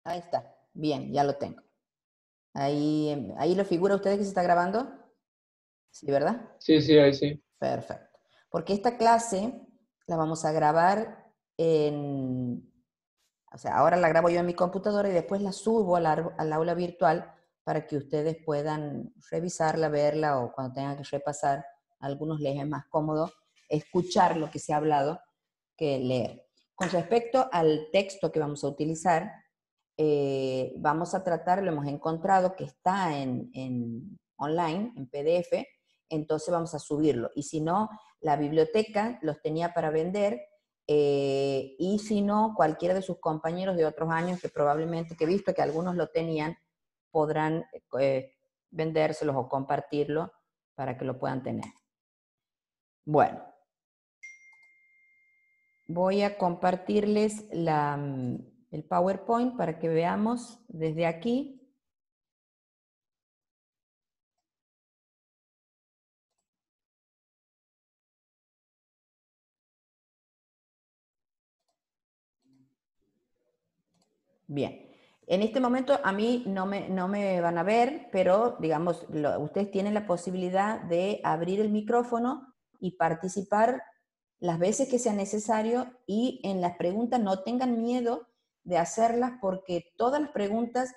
Ahí está. Bien, ya lo tengo. Ahí lo figura usted que se está grabando. Sí, ¿verdad? Sí, sí, ahí sí. Perfecto. Porque esta clase la vamos a grabar o sea, ahora la grabo yo en mi computadora y después la subo al aula virtual para que ustedes puedan revisarla, verla o cuando tengan que repasar, a algunos les es más cómodo escuchar lo que se ha hablado que leer. Con respecto al texto que vamos a utilizar, vamos a tratar, lo hemos encontrado que está online, en PDF, entonces vamos a subirlo. Y si no, la biblioteca los tenía para vender, y si no, cualquiera de sus compañeros de otros años que probablemente, que he visto que algunos lo tenían, podrán vendérselos o compartirlo para que lo puedan tener. Bueno, voy a compartirles el PowerPoint para que veamos desde aquí. Bien. En este momento a mí no me van a ver, pero digamos, ustedes tienen la posibilidad de abrir el micrófono y participar las veces que sea necesario, y en las preguntas no tengan miedo de hacerlas porque todas las preguntas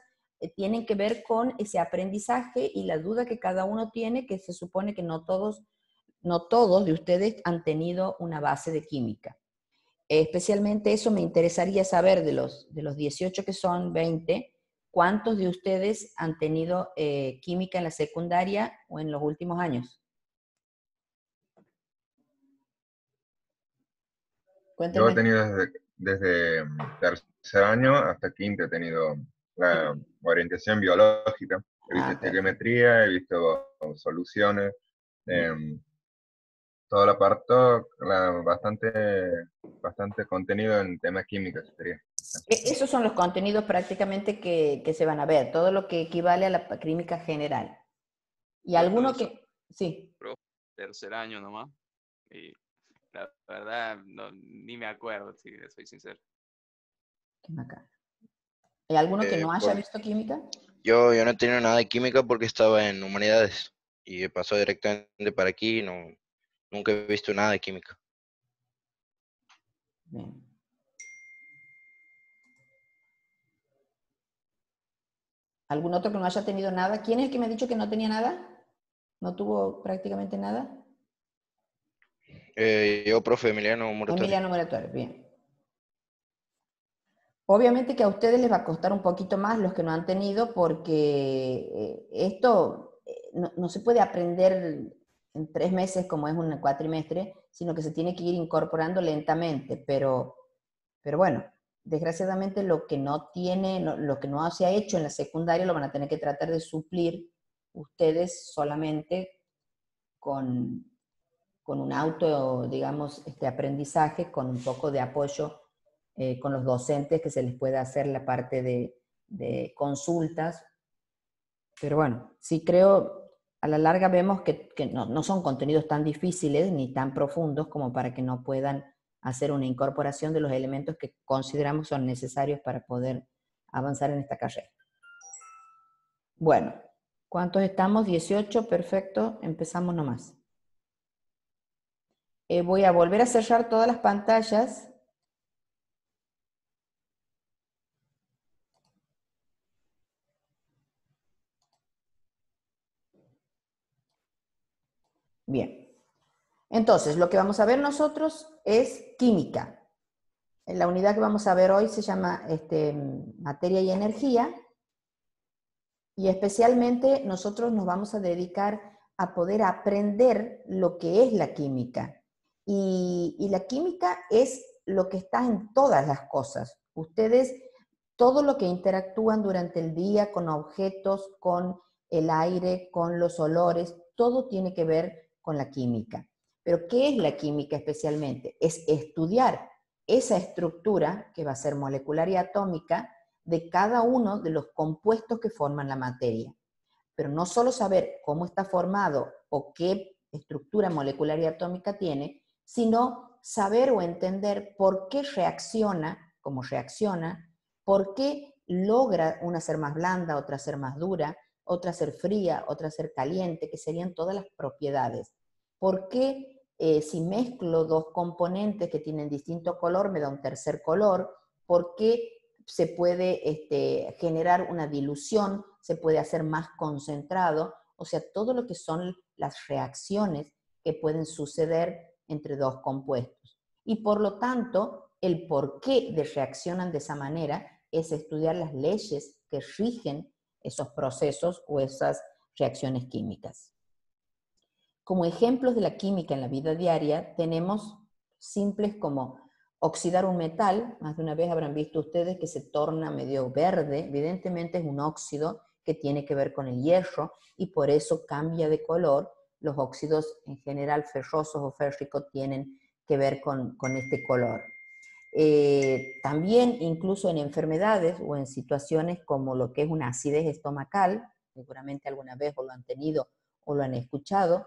tienen que ver con ese aprendizaje y la duda que cada uno tiene, que se supone que no todos de ustedes han tenido una base de química. Especialmente eso me interesaría saber de los 18 que son 20, ¿cuántos de ustedes han tenido química en la secundaria o en los últimos años? Yo he Cuéntenme. tenido desde tercer año hasta quinto, he tenido la orientación biológica. He visto Perfecto. estequiometría, he visto soluciones, Bien. toda la parte, bastante contenido en temas químicos sería. Esos son los contenidos prácticamente que se van a ver, todo lo que equivale a la química general. Y Yo alguno soy que, sí. tercer año nomás. Y la verdad, no, ni me acuerdo, si soy sincero. Qué macana. ¿Hay alguno que no haya Por- visto química? yo no he tenido nada de química porque estaba en humanidades y pasó directamente para aquí y nunca he visto nada de química. Bien. ¿Algún otro que no haya tenido nada? ¿Quién es el que me ha dicho que no tenía nada? ¿No tuvo prácticamente nada? Yo, profe Emiliano Moratorio. Emiliano Moratorio, bien. Obviamente que a ustedes les va a costar un poquito más los que no han tenido, porque esto no se puede aprender en 3 meses como es un cuatrimestre, sino que se tiene que ir incorporando lentamente, pero bueno, desgraciadamente lo que lo que no se ha hecho en la secundaria lo van a tener que tratar de suplir ustedes solamente con un auto, digamos, aprendizaje, con un poco de apoyo con los docentes, que se les pueda hacer la parte de consultas. Pero bueno, sí creo, a la larga vemos que no son contenidos tan difíciles ni tan profundos como para que no puedan hacer una incorporación de los elementos que consideramos son necesarios para poder avanzar en esta carrera. Bueno, ¿cuántos estamos? 18, perfecto, empezamos nomás. Voy a volver a cerrar todas las pantallas. Bien. Entonces, lo que vamos a ver nosotros es química. La unidad que vamos a ver hoy se llama materia y energía, y especialmente nosotros nos vamos a dedicar a poder aprender lo que es la química. Y la química es lo que está en todas las cosas. Ustedes, todo lo que interactúan durante el día con objetos, con el aire, con los olores, todo tiene que ver con la química. Pero ¿qué es la química especialmente? Es estudiar esa estructura, que va a ser molecular y atómica, de cada uno de los compuestos que forman la materia. Pero no solo saber cómo está formado o qué estructura molecular y atómica tiene, sino saber o entender por qué reacciona como reacciona, por qué logra una ser más blanda, otra ser más dura, otra ser fría, otra ser caliente, que serían todas las propiedades. ¿Por qué si mezclo dos componentes que tienen distinto color me da un tercer color? ¿Por qué se puede generar una dilución? ¿Se puede hacer más concentrado? O sea, todo lo que son las reacciones que pueden suceder entre dos compuestos. Y por lo tanto, el por qué reaccionan de esa manera es estudiar las leyes que rigen esos procesos o esas reacciones químicas. Como ejemplos de la química en la vida diaria, tenemos simples como oxidar un metal. Más de una vez habrán visto ustedes que se torna medio verde. Evidentemente es un óxido que tiene que ver con el hierro y por eso cambia de color. Los óxidos en general ferrosos o férricos tienen que ver con este color. También incluso en enfermedades o en situaciones como lo que es una acidez estomacal, seguramente alguna vez o lo han tenido o lo han escuchado,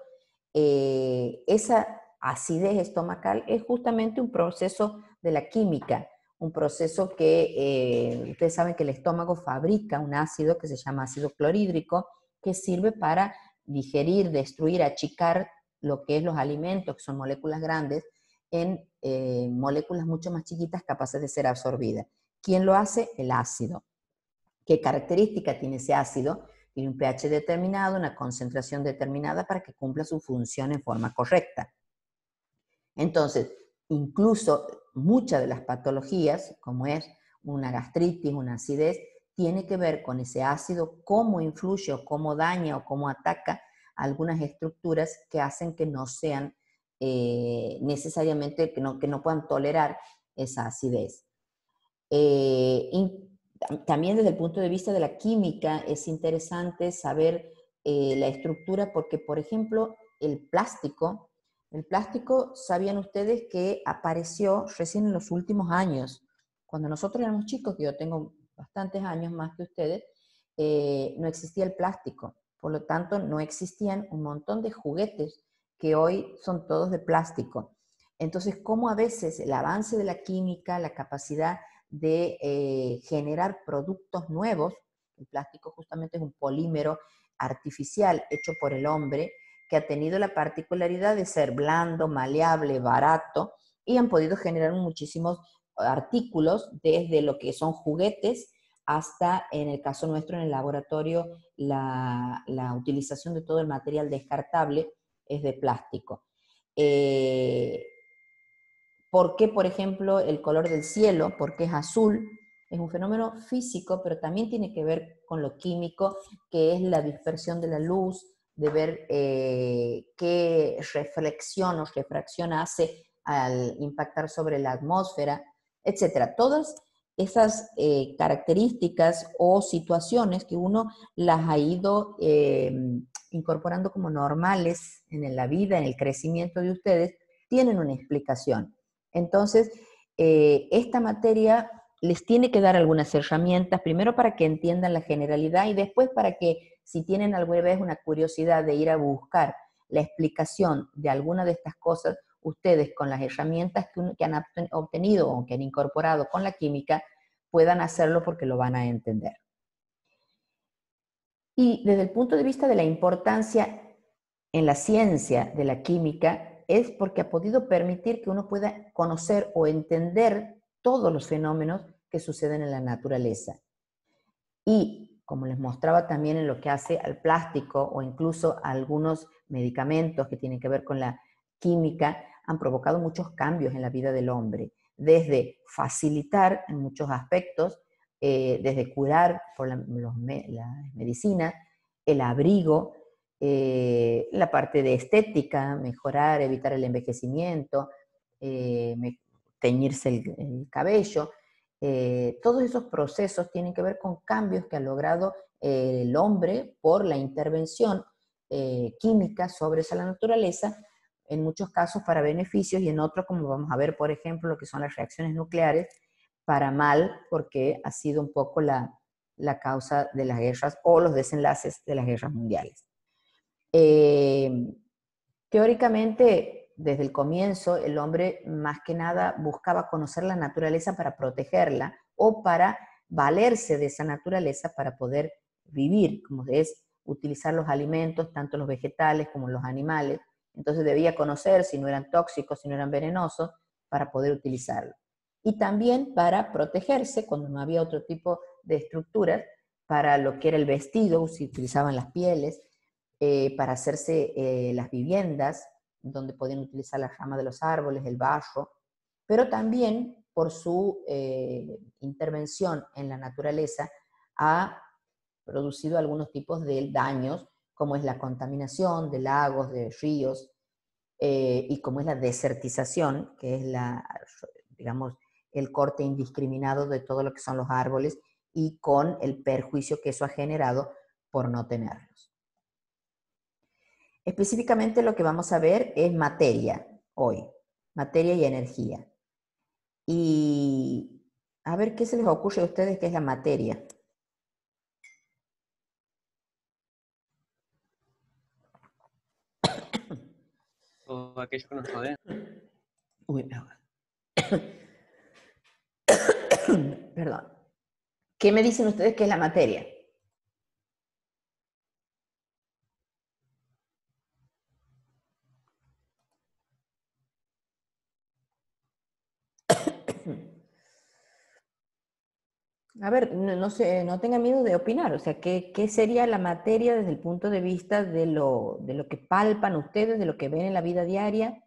esa acidez estomacal es justamente un proceso de la química, un proceso que ustedes saben que el estómago fabrica un ácido que se llama ácido clorhídrico, que sirve para digerir, destruir, achicar lo que es los alimentos, que son moléculas grandes, en moléculas mucho más chiquitas capaces de ser absorbidas. ¿Quién lo hace? El ácido. ¿Qué característica tiene ese ácido? Tiene un pH determinado, una concentración determinada para que cumpla su función en forma correcta. Entonces, incluso muchas de las patologías, como es una gastritis, una acidez, tiene que ver con ese ácido, cómo influye o cómo daña o cómo ataca algunas estructuras que hacen que no sean necesariamente, que no puedan tolerar esa acidez. También desde el punto de vista de la química es interesante saber la estructura porque, por ejemplo, el plástico, ¿sabían ustedes que apareció recién en los últimos años? Cuando nosotros éramos chicos, que yo tengo bastantes años más que ustedes, no existía el plástico. Por lo tanto, no existían un montón de juguetes que hoy son todos de plástico. Entonces, cómo a veces el avance de la química, la capacidad de generar productos nuevos, el plástico justamente es un polímero artificial hecho por el hombre, que ha tenido la particularidad de ser blando, maleable, barato, y han podido generar muchísimos artículos, desde lo que son juguetes hasta, en el caso nuestro, en el laboratorio, la utilización de todo el material descartable es de plástico. ¿Por qué, por ejemplo, el color del cielo? ¿Por qué es azul? Es un fenómeno físico, pero también tiene que ver con lo químico, que es la dispersión de la luz, de ver qué reflexión o refracción hace al impactar sobre la atmósfera, etc. Todas esas características o situaciones que uno las ha ido incorporando como normales en la vida, en el crecimiento de ustedes, tienen una explicación. Entonces, esta materia les tiene que dar algunas herramientas, primero para que entiendan la generalidad y después para que, si tienen alguna vez una curiosidad de ir a buscar la explicación de alguna de estas cosas, ustedes con las herramientas que han obtenido o que han incorporado con la química, puedan hacerlo porque lo van a entender. Y desde el punto de vista de la importancia en la ciencia de la química, es porque ha podido permitir que uno pueda conocer o entender todos los fenómenos que suceden en la naturaleza. Y como les mostraba también en lo que hace al plástico o incluso a algunos medicamentos que tienen que ver con la química, han provocado muchos cambios en la vida del hombre, desde facilitar en muchos aspectos, desde curar por la medicina, el abrigo, la parte de estética, mejorar, evitar el envejecimiento, teñirse el cabello. Todos esos procesos tienen que ver con cambios que ha logrado el hombre por la intervención química sobre esa naturaleza, en muchos casos para beneficios y en otros, como vamos a ver, por ejemplo, lo que son las reacciones nucleares, para mal, porque ha sido un poco la causa de las guerras o los desenlaces de las guerras mundiales. Teóricamente, desde el comienzo, el hombre más que nada buscaba conocer la naturaleza para protegerla o para valerse de esa naturaleza para poder vivir, como es utilizar los alimentos, tanto los vegetales como los animales. Entonces debía conocer si no eran tóxicos, si no eran venenosos, para poder utilizarlo. Y también para protegerse, cuando no había otro tipo de estructuras, para lo que era el vestido, se utilizaban las pieles, para hacerse las viviendas, donde podían utilizar las ramas de los árboles, el barro, pero también por su intervención en la naturaleza ha producido algunos tipos de daños, como es la contaminación de lagos, de ríos, y como es la desertización, que es digamos, el corte indiscriminado de todo lo que son los árboles y con el perjuicio que eso ha generado por no tenerlos. Específicamente lo que vamos a ver es materia hoy, materia y energía. Y a ver qué se les ocurre a ustedes que es la materia. Todo aquello que nos rodea. Uy, no. Perdón. ¿Qué me dicen ustedes que es la materia? A ver, no sé, no tengan miedo de opinar. O sea, ¿qué sería la materia desde el punto de vista de lo que palpan ustedes, de lo que ven en la vida diaria?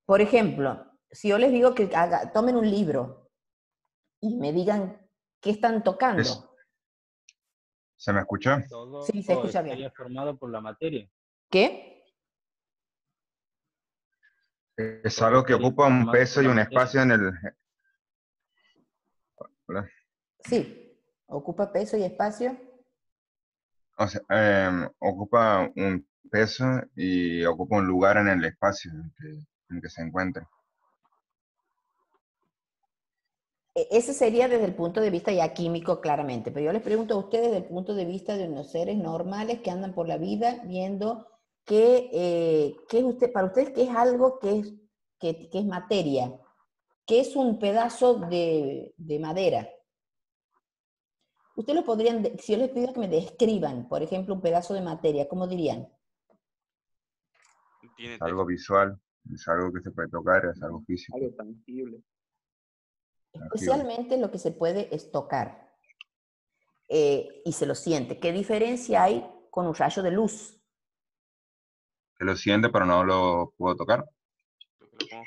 Por ejemplo, si yo les digo que tomen un libro y me digan qué están tocando. ¿Se me escucha? Todo Sí, se escucha bien. estaría formado por la materia. ¿Qué? Es Todo algo que estaría ocupa un formado peso por y la un materia. espacio en el... Hola. Sí, ocupa peso y espacio. O sea, ocupa un peso y ocupa un lugar en el espacio en que se encuentra. Ese sería desde el punto de vista ya químico, claramente. Pero yo les pregunto a ustedes desde el punto de vista de unos seres normales que andan por la vida viendo qué es para ustedes qué es algo que es materia, qué es un pedazo de madera. Ustedes lo podrían, si yo les pido que me describan, por ejemplo, un pedazo de materia, ¿cómo dirían? Tiene Es algo visual, es algo que se puede tocar, es algo físico, Algo tangible. tangible. Especialmente lo que se puede es tocar y se lo siente. ¿Qué diferencia hay con un rayo de luz? Que lo siente, pero no lo puedo tocar. Lo que lo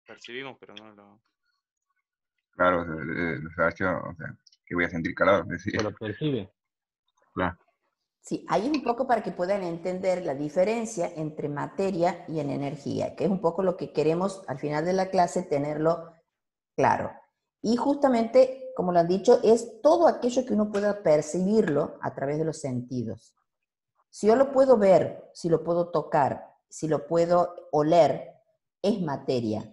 percibimos, pero no lo... Claro, los rayos, o sea, que voy a sentir calor, es decir, Se lo percibe. claro. Sí, ahí es un poco para que puedan entender la diferencia entre materia y en energía, que es un poco lo que queremos al final de la clase tenerlo claro. Y justamente, como lo han dicho, es todo aquello que uno pueda percibirlo a través de los sentidos. Si yo lo puedo ver, si lo puedo tocar, si lo puedo oler, es materia.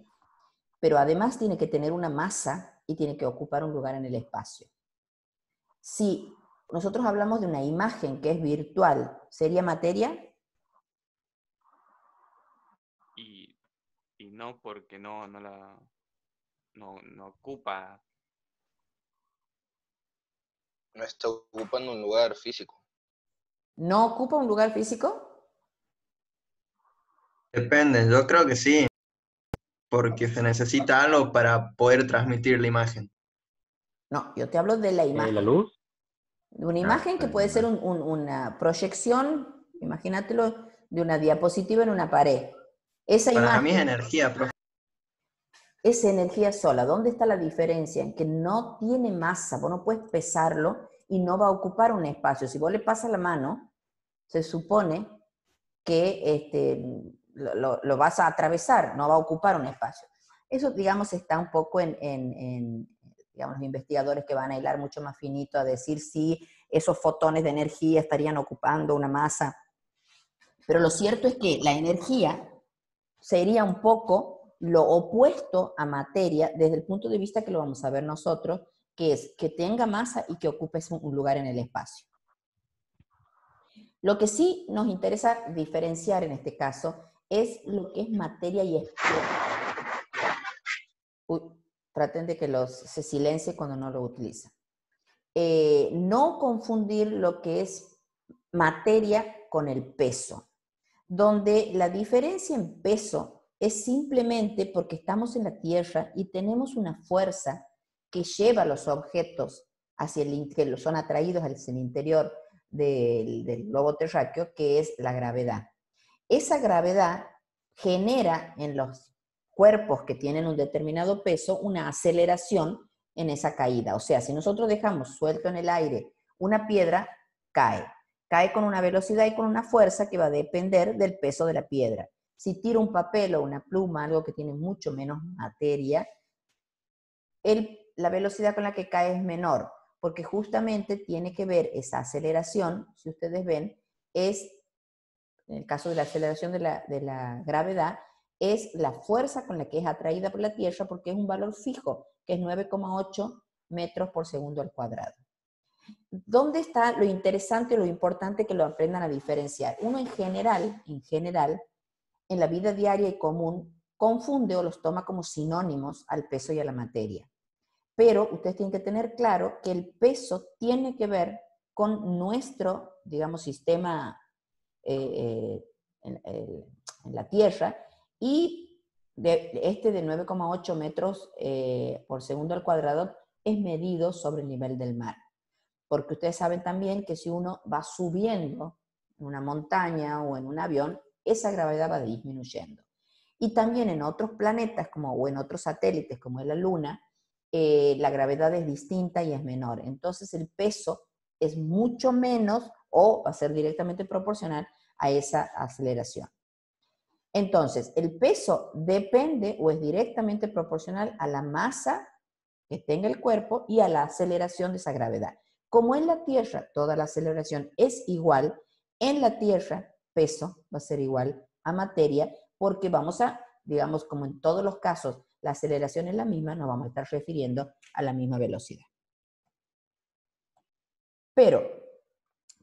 Pero además tiene que tener una masa y tiene que ocupar un lugar en el espacio. Si nosotros hablamos de una imagen que es virtual, ¿sería materia? Y no porque no ocupa. No está ocupando un lugar físico. ¿No ocupa un lugar físico? Depende, yo creo que sí, porque se necesita algo para poder transmitir la imagen. No, yo te hablo de la La imagen. luz. De una Ah, imagen que puede ser una proyección, imagínatelo, de una diapositiva en una pared. Esa Para mí es imagen energía, profe. es energía sola. ¿Dónde está la diferencia? En que no tiene masa, vos no puedes pesarlo y no va a ocupar un espacio. Si vos le pasas la mano, se supone que lo vas a atravesar, no va a ocupar un espacio. Eso, digamos, está un poco digamos, los investigadores que van a hilar mucho más finito a decir si esos fotones de energía estarían ocupando una masa. Pero lo cierto es que la energía sería un poco lo opuesto a materia desde el punto de vista que lo vamos a ver nosotros, que es que tenga masa y que ocupe un lugar en el espacio. Lo que sí nos interesa diferenciar en este caso es lo que es materia y espacio. Uy, traten de que se silencie cuando no lo utilizan. no confundir lo que es materia con el peso, donde la diferencia en peso es simplemente porque estamos en la Tierra y tenemos una fuerza que lleva los objetos hacia que son atraídos hacia el interior del globo terráqueo, que es la gravedad. Esa gravedad genera en los cuerpos que tienen un determinado peso una aceleración en esa caída. O sea, si nosotros dejamos suelto en el aire una piedra, cae. Cae con una velocidad y con una fuerza que va a depender del peso de la piedra. Si tiro un papel o una pluma, algo que tiene mucho menos materia, la velocidad con la que cae es menor, porque justamente tiene que ver esa aceleración, si ustedes ven, en el caso de la aceleración de la gravedad, es la fuerza con la que es atraída por la Tierra, porque es un valor fijo, que es 9,8 metros por segundo al cuadrado. ¿Dónde está lo interesante o lo importante que lo aprendan a diferenciar? Uno en general, en la vida diaria y común, confunde o los toma como sinónimos al peso y a la materia. Pero ustedes tienen que tener claro que el peso tiene que ver con nuestro, digamos, sistema en la Tierra, y de 9,8 metros por segundo al cuadrado es medido sobre el nivel del mar. Porque ustedes saben también que si uno va subiendo en una montaña o en un avión, esa gravedad va disminuyendo. Y también en otros planetas o en otros satélites como es la Luna, la gravedad es distinta y es menor. Entonces el peso es mucho menos o va a ser directamente proporcional a esa aceleración. Entonces, el peso depende o es directamente proporcional a la masa que tenga el cuerpo y a la aceleración de esa gravedad. Como en la Tierra toda la aceleración es igual, en la Tierra peso va a ser igual a materia, porque vamos a, digamos, como en todos los casos, la aceleración es la misma, nos vamos a estar refiriendo a la misma velocidad. Pero,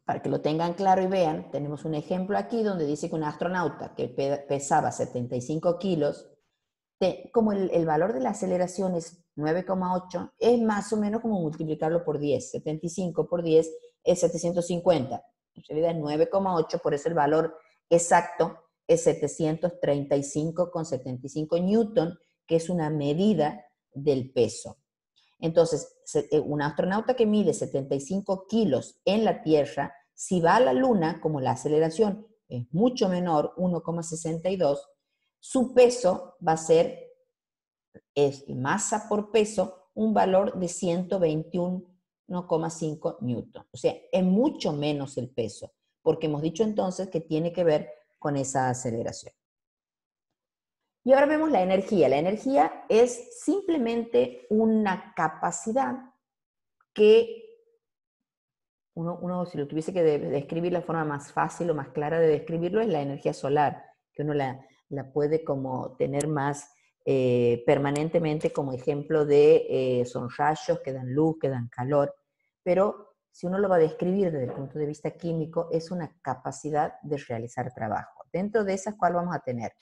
para que lo tengan claro y vean, tenemos un ejemplo aquí donde dice que un astronauta que pesaba 75 kilos, como el valor de la aceleración es 9,8, es más o menos como multiplicarlo por 10. 75 por 10 es 750. En realidad es 9,8, por eso el valor exacto es 735,75 newton, que es una medida del peso. Entonces, un astronauta que mide 75 kilos en la Tierra, si va a la Luna, como la aceleración es mucho menor, 1,62, su peso va a ser, es masa por peso, un valor de 121,5 newton. O sea, es mucho menos el peso, porque hemos dicho entonces que tiene que ver con esa aceleración. Y ahora vemos la energía. La energía es simplemente una capacidad que uno si lo tuviese que describir, la forma más fácil o más clara de describirlo es la energía solar, que uno la puede como tener más permanentemente como ejemplo de son rayos que dan luz, que dan calor, pero si uno lo va a describir desde el punto de vista químico, es una capacidad de realizar trabajo. Dentro de esas, ¿cuál vamos a tener?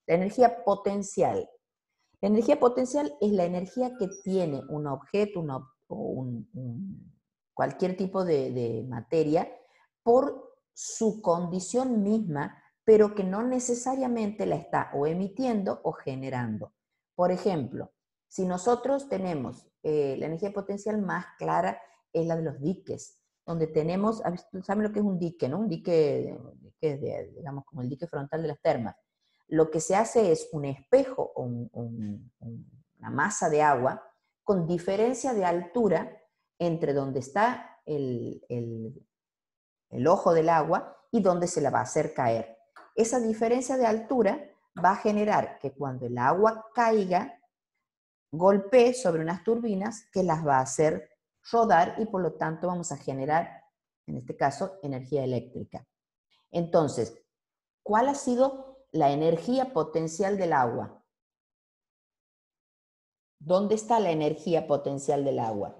La energía potencial. La energía potencial es la energía que tiene un objeto, cualquier tipo de materia, por su condición misma, pero que no necesariamente la está o emitiendo o generando. Por ejemplo, si nosotros tenemos la energía potencial más clara es la de los diques, donde tenemos, ¿saben lo que es un dique, no? Un dique digamos, como el dique frontal de las termas. Lo que se hace es un espejo o una masa de agua con diferencia de altura entre donde está el ojo del agua y donde se la va a hacer caer. Esa diferencia de altura va a generar que cuando el agua caiga, golpee sobre unas turbinas que las va a hacer rodar y por lo tanto vamos a generar, en este caso, energía eléctrica. Entonces, ¿cuál ha sido la energía potencial del agua? ¿Dónde está la energía potencial del agua?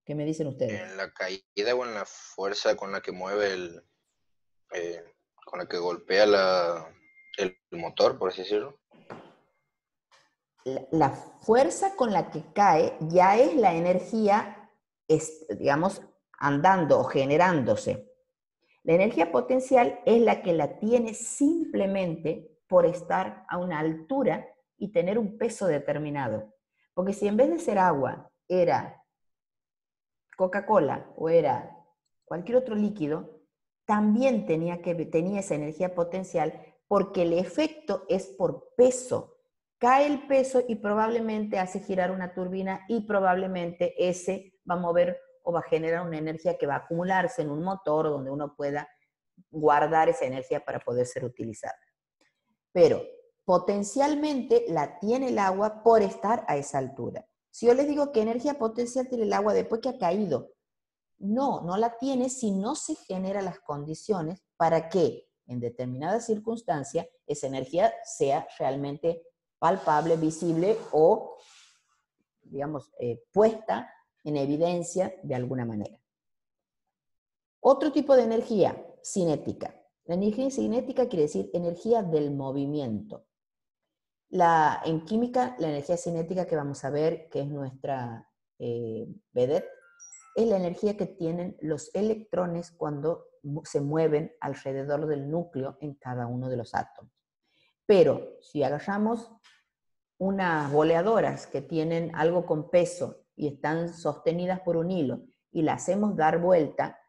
¿Qué me dicen ustedes? ¿En la caída o en la fuerza con la que mueve con la que golpea el motor, por así decirlo? La fuerza con la que cae ya es la energía digamos, andando o generándose. La energía potencial es la que la tiene simplemente por estar a una altura y tener un peso determinado. Porque si en vez de ser agua era Coca-Cola o era cualquier otro líquido, también tenía esa energía potencial porque el efecto es por peso. Cae el peso y probablemente hace girar una turbina y probablemente ese va a mover o va a generar una energía que va a acumularse en un motor donde uno pueda guardar esa energía para poder ser utilizada. Pero potencialmente la tiene el agua por estar a esa altura. Si yo les digo que energía potencial tiene el agua después que ha caído, no la tiene si no se generan las condiciones para que en determinada circunstancia esa energía sea realmente palpable, visible o, digamos, puesta en evidencia de alguna manera. Otro tipo de energía, cinética. La energía cinética quiere decir energía del movimiento. En química, la energía cinética que vamos a ver, que es nuestra vedette, es la energía que tienen los electrones cuando se mueven alrededor del núcleo en cada uno de los átomos. Pero si agarramos unas boleadoras que tienen algo con peso y están sostenidas por un hilo y la hacemos dar vuelta,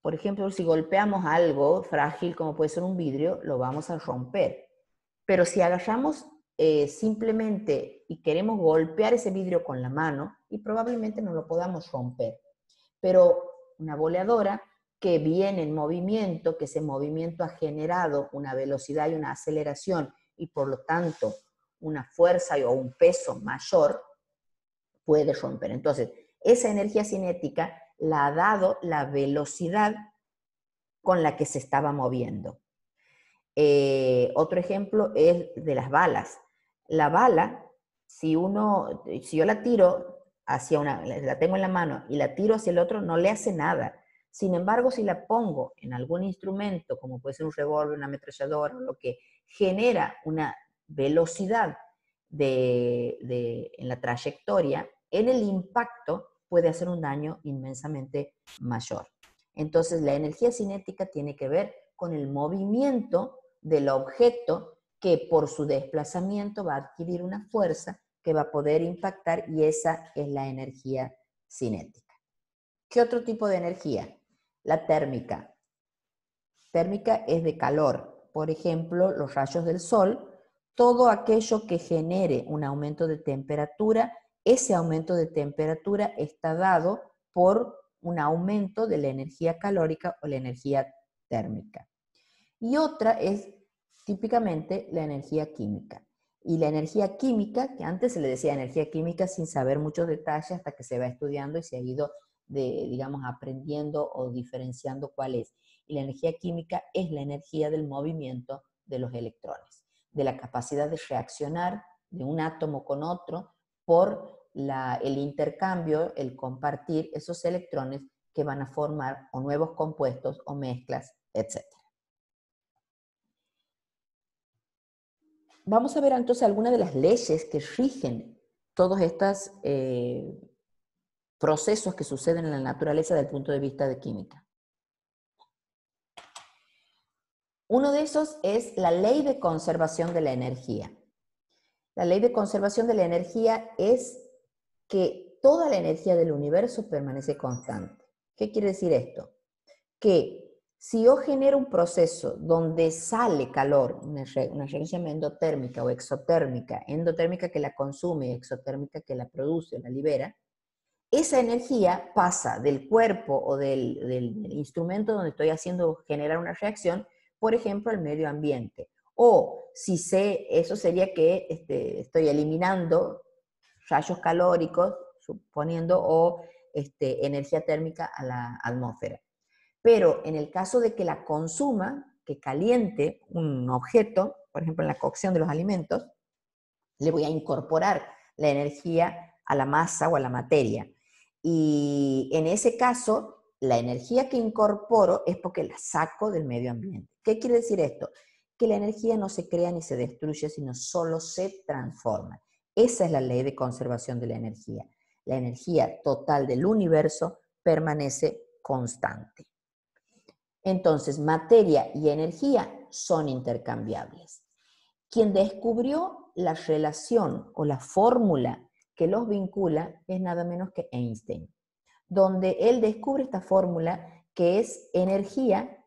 por ejemplo, si golpeamos algo frágil como puede ser un vidrio, lo vamos a romper. Pero si agarramos simplemente y queremos golpear ese vidrio con la mano, y probablemente no lo podamos romper. Pero una boleadora que viene en movimiento, que ese movimiento ha generado una velocidad y una aceleración, y por lo tanto una fuerza o un peso mayor, puede romper. Entonces, esa energía cinética la ha dado la velocidad con la que se estaba moviendo. Otro ejemplo es de las balas. La bala, si yo la tiro la tengo en la mano y la tiro hacia el otro, no le hace nada. Sin embargo, si la pongo en algún instrumento, como puede ser un revólver, una ametralladora, lo que genera una velocidad en la trayectoria, en el impacto puede hacer un daño inmensamente mayor. Entonces, la energía cinética tiene que ver con el movimiento del objeto que por su desplazamiento va a adquirir una fuerza que va a poder impactar, y esa es la energía cinética. ¿Qué otro tipo de energía? La térmica. Térmica es de calor. Por ejemplo, los rayos del sol, todo aquello que genere un aumento de temperatura, ese aumento de temperatura está dado por un aumento de la energía calórica o la energía térmica. Y otra es típicamente la energía química. Y la energía química, que antes se le decía energía química sin saber muchos detalles hasta que se va estudiando y se ha ido, digamos, aprendiendo o diferenciando cuál es. Y la energía química es la energía del movimiento de los electrones, de la capacidad de reaccionar de un átomo con otro por el intercambio, el compartir esos electrones que van a formar o nuevos compuestos o mezclas, etc. Vamos a ver entonces algunas de las leyes que rigen todos estos procesos que suceden en la naturaleza desde el punto de vista de química. Uno de esos es la ley de conservación de la energía. La ley de conservación de la energía es que toda la energía del universo permanece constante. ¿Qué quiere decir esto? Que si yo genero un proceso donde sale calor, una reacción se llama endotérmica o exotérmica, endotérmica que la consume, exotérmica que la produce, la libera, esa energía pasa del cuerpo o del instrumento donde estoy haciendo generar una reacción, por ejemplo, al medio ambiente. O si eso sería que estoy eliminando rayos calóricos, suponiendo, o energía térmica a la atmósfera. Pero en el caso de que la consuma, que caliente un objeto, por ejemplo en la cocción de los alimentos, le voy a incorporar la energía a la masa o a la materia. Y en ese caso, la energía que incorporo es porque la saco del medio ambiente. ¿Qué quiere decir esto? Que la energía no se crea ni se destruye, sino solo se transforma. Esa es la ley de conservación de la energía. La energía total del universo permanece constante. Entonces, materia y energía son intercambiables. Quien descubrió la relación o la fórmula que los vincula es nada menos que Einstein, donde él descubre esta fórmula que es energía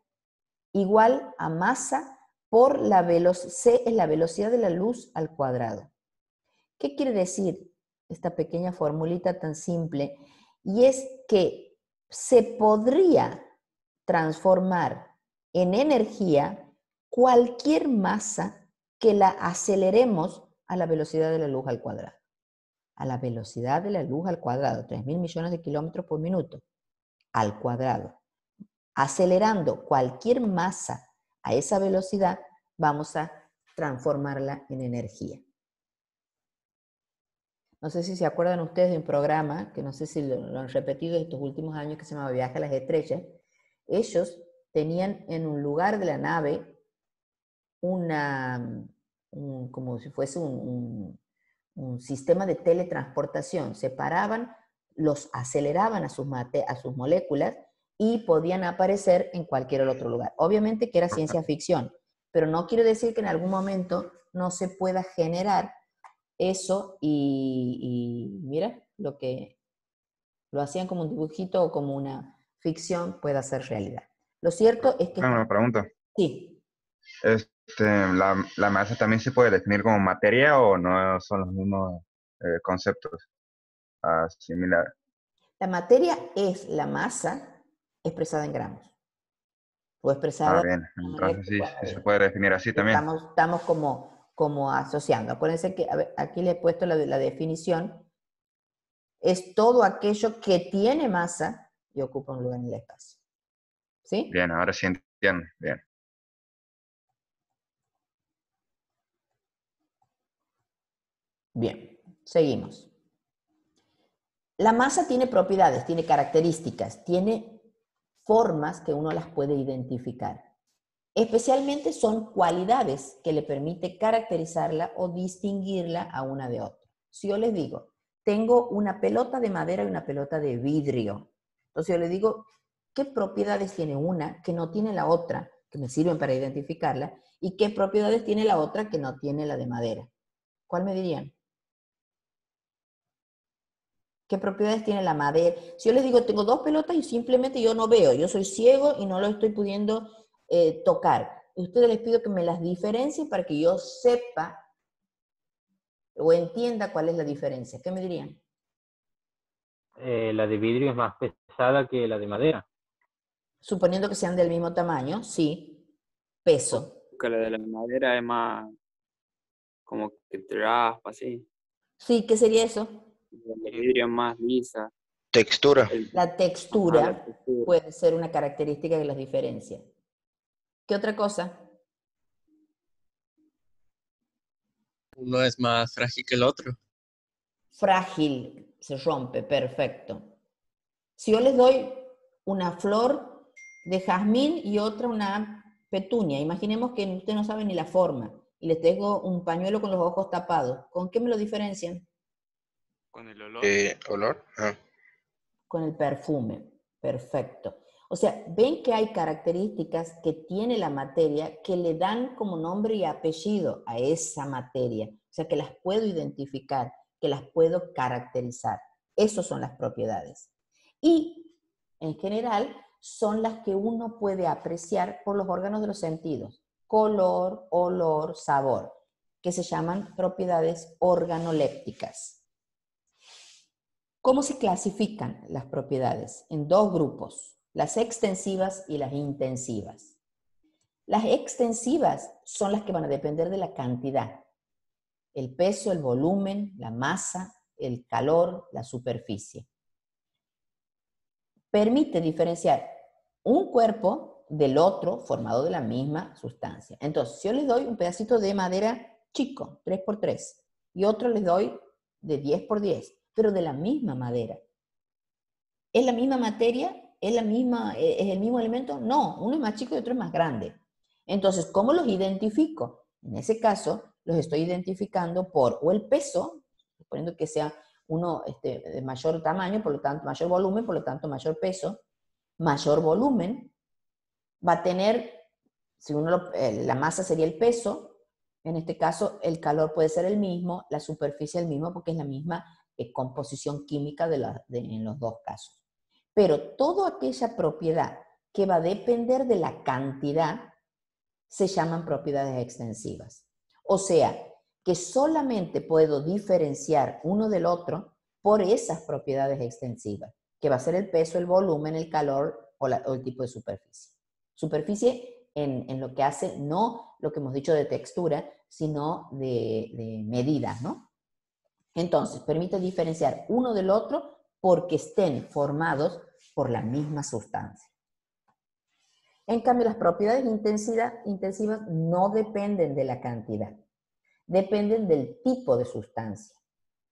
igual a masa por C es la velocidad de la luz al cuadrado. ¿Qué quiere decir esta pequeña formulita tan simple? Y es que se podría transformar en energía cualquier masa que la aceleremos a la velocidad de la luz al cuadrado. A la velocidad de la luz al cuadrado, 3.000 millones de kilómetros por minuto, al cuadrado. Acelerando cualquier masa a esa velocidad, vamos a transformarla en energía. No sé si se acuerdan ustedes de un programa, que no sé si lo han repetido estos últimos años, que se llama Viaje a las Estrellas. Ellos tenían en un lugar de la nave como si fuese un sistema de teletransportación. Se paraban, los aceleraban a sus moléculas y podían aparecer en cualquier otro lugar. Obviamente que era ciencia ficción, pero no quiere decir que en algún momento no se pueda generar eso y mira, lo que lo hacían como un dibujito o como una ficción puede ser realidad. Lo cierto es que... Una pregunta. Sí. ¿La masa también se puede definir como materia o no son los mismos conceptos similares? La materia es la masa expresada en gramos. O expresada... Bien. Entonces sí se puede definir así también. Estamos como asociando. Acuérdense que aquí le he puesto la definición. Es todo aquello que tiene masa y ocupa un lugar en el espacio. ¿Sí? Bien, ahora sí entiendo. Bien. Bien, seguimos. La masa tiene propiedades, tiene características, tiene formas que uno las puede identificar. Especialmente son cualidades que le permite caracterizarla o distinguirla a una de otra. Si yo les digo, tengo una pelota de madera y una pelota de vidrio, entonces yo les digo, ¿qué propiedades tiene una que no tiene la otra, que me sirven para identificarla, y qué propiedades tiene la otra que no tiene la de madera? ¿Cuál me dirían? ¿Qué propiedades tiene la madera? Si yo les digo, tengo dos pelotas y simplemente yo no veo, yo soy ciego y no lo estoy pudiendo tocar. Ustedes les pido que me las diferencien para que yo sepa o entienda cuál es la diferencia. ¿Qué me dirían? La de vidrio es más pesada que la de madera. Suponiendo que sean del mismo tamaño, sí. Peso. Que la de la madera es más como que te raspa, así. Sí, ¿qué sería eso? El vidrio es más lisa. Textura. La textura la textura. puede ser una característica que las diferencia. ¿Qué otra cosa? Uno es más frágil que el otro. Frágil, se rompe, perfecto. Si yo les doy una flor de jazmín y otra una petunia, imaginemos que usted no sabe ni la forma y les tengo un pañuelo con los ojos tapados, ¿con qué me lo diferencian? Con el olor. ¿Olor? Ah. Con el perfume, perfecto. O sea, ven que hay características que tiene la materia que le dan como nombre y apellido a esa materia. O sea, que las puedo identificar, que las puedo caracterizar. Esas son las propiedades. Y, en general, son las que uno puede apreciar por los órganos de los sentidos. Color, olor, sabor, que se llaman propiedades organolépticas. ¿Cómo se clasifican las propiedades? En dos grupos, las extensivas y las intensivas. Las extensivas son las que van a depender de la cantidad, el peso, el volumen, la masa, el calor, la superficie. Permite diferenciar un cuerpo del otro formado de la misma sustancia. Entonces, si yo les doy un pedacito de madera chico, 3x3, y otro les doy de 10x10, pero de la misma madera. ¿Es la misma materia? ¿Es el mismo elemento? No, uno es más chico y otro es más grande. Entonces, ¿cómo los identifico? En ese caso, los estoy identificando por o el peso, suponiendo que sea uno de mayor tamaño, por lo tanto, mayor volumen, por lo tanto, mayor peso, mayor volumen, va a tener, si la masa sería el peso, en este caso el calor puede ser el mismo, la superficie el mismo, porque es la misma composición química en los dos casos. Pero toda aquella propiedad que va a depender de la cantidad se llaman propiedades extensivas. O sea, que solamente puedo diferenciar uno del otro por esas propiedades extensivas, que va a ser el peso, el volumen, el calor o el tipo de superficie. Superficie en lo que hace, no lo que hemos dicho de textura, sino de medidas, ¿no? Entonces, permite diferenciar uno del otro porque estén formados por la misma sustancia. En cambio, las propiedades intensivas no dependen de la cantidad, dependen del tipo de sustancia,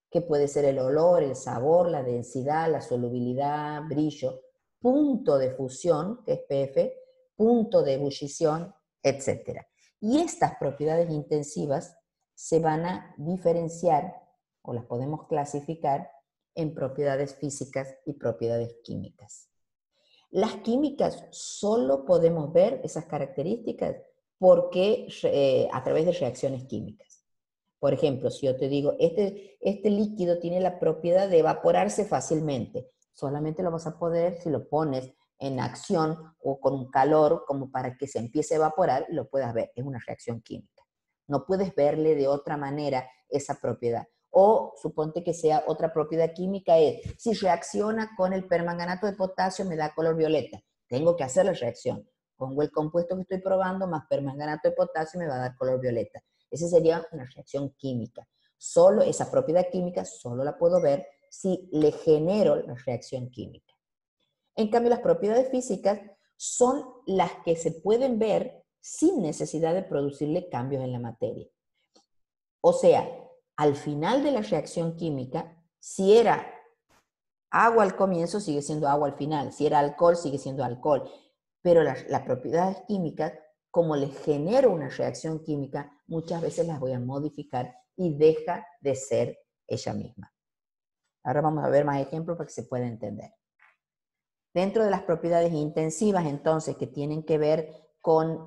que puede ser el olor, el sabor, la densidad, la solubilidad, brillo, punto de fusión, que es pF, punto de ebullición, etc. Y estas propiedades intensivas se van a diferenciar, o las podemos clasificar, en propiedades físicas y propiedades químicas. Las químicas solo podemos ver esas características porque a través de reacciones químicas. Por ejemplo, si yo te digo, este líquido tiene la propiedad de evaporarse fácilmente, solamente lo vas a poder si lo pones en acción o con un calor como para que se empiece a evaporar y lo puedas ver. Es una reacción química. No puedes verle de otra manera esa propiedad. O suponte que sea otra propiedad química es, si reacciona con el permanganato de potasio me da color violeta. Tengo que hacer la reacción. Pongo el compuesto que estoy probando más permanganato de potasio me va a dar color violeta. Esa sería una reacción química. Solo esa propiedad química solo la puedo ver si le genero la reacción química. En cambio, las propiedades físicas son las que se pueden ver sin necesidad de producirle cambios en la materia. O sea, al final de la reacción química, si era agua al comienzo, sigue siendo agua al final. Si era alcohol, sigue siendo alcohol. Pero las propiedades químicas, como les genero una reacción química, muchas veces las voy a modificar y deja de ser ella misma. Ahora vamos a ver más ejemplos para que se pueda entender. Dentro de las propiedades intensivas, entonces, que tienen que ver con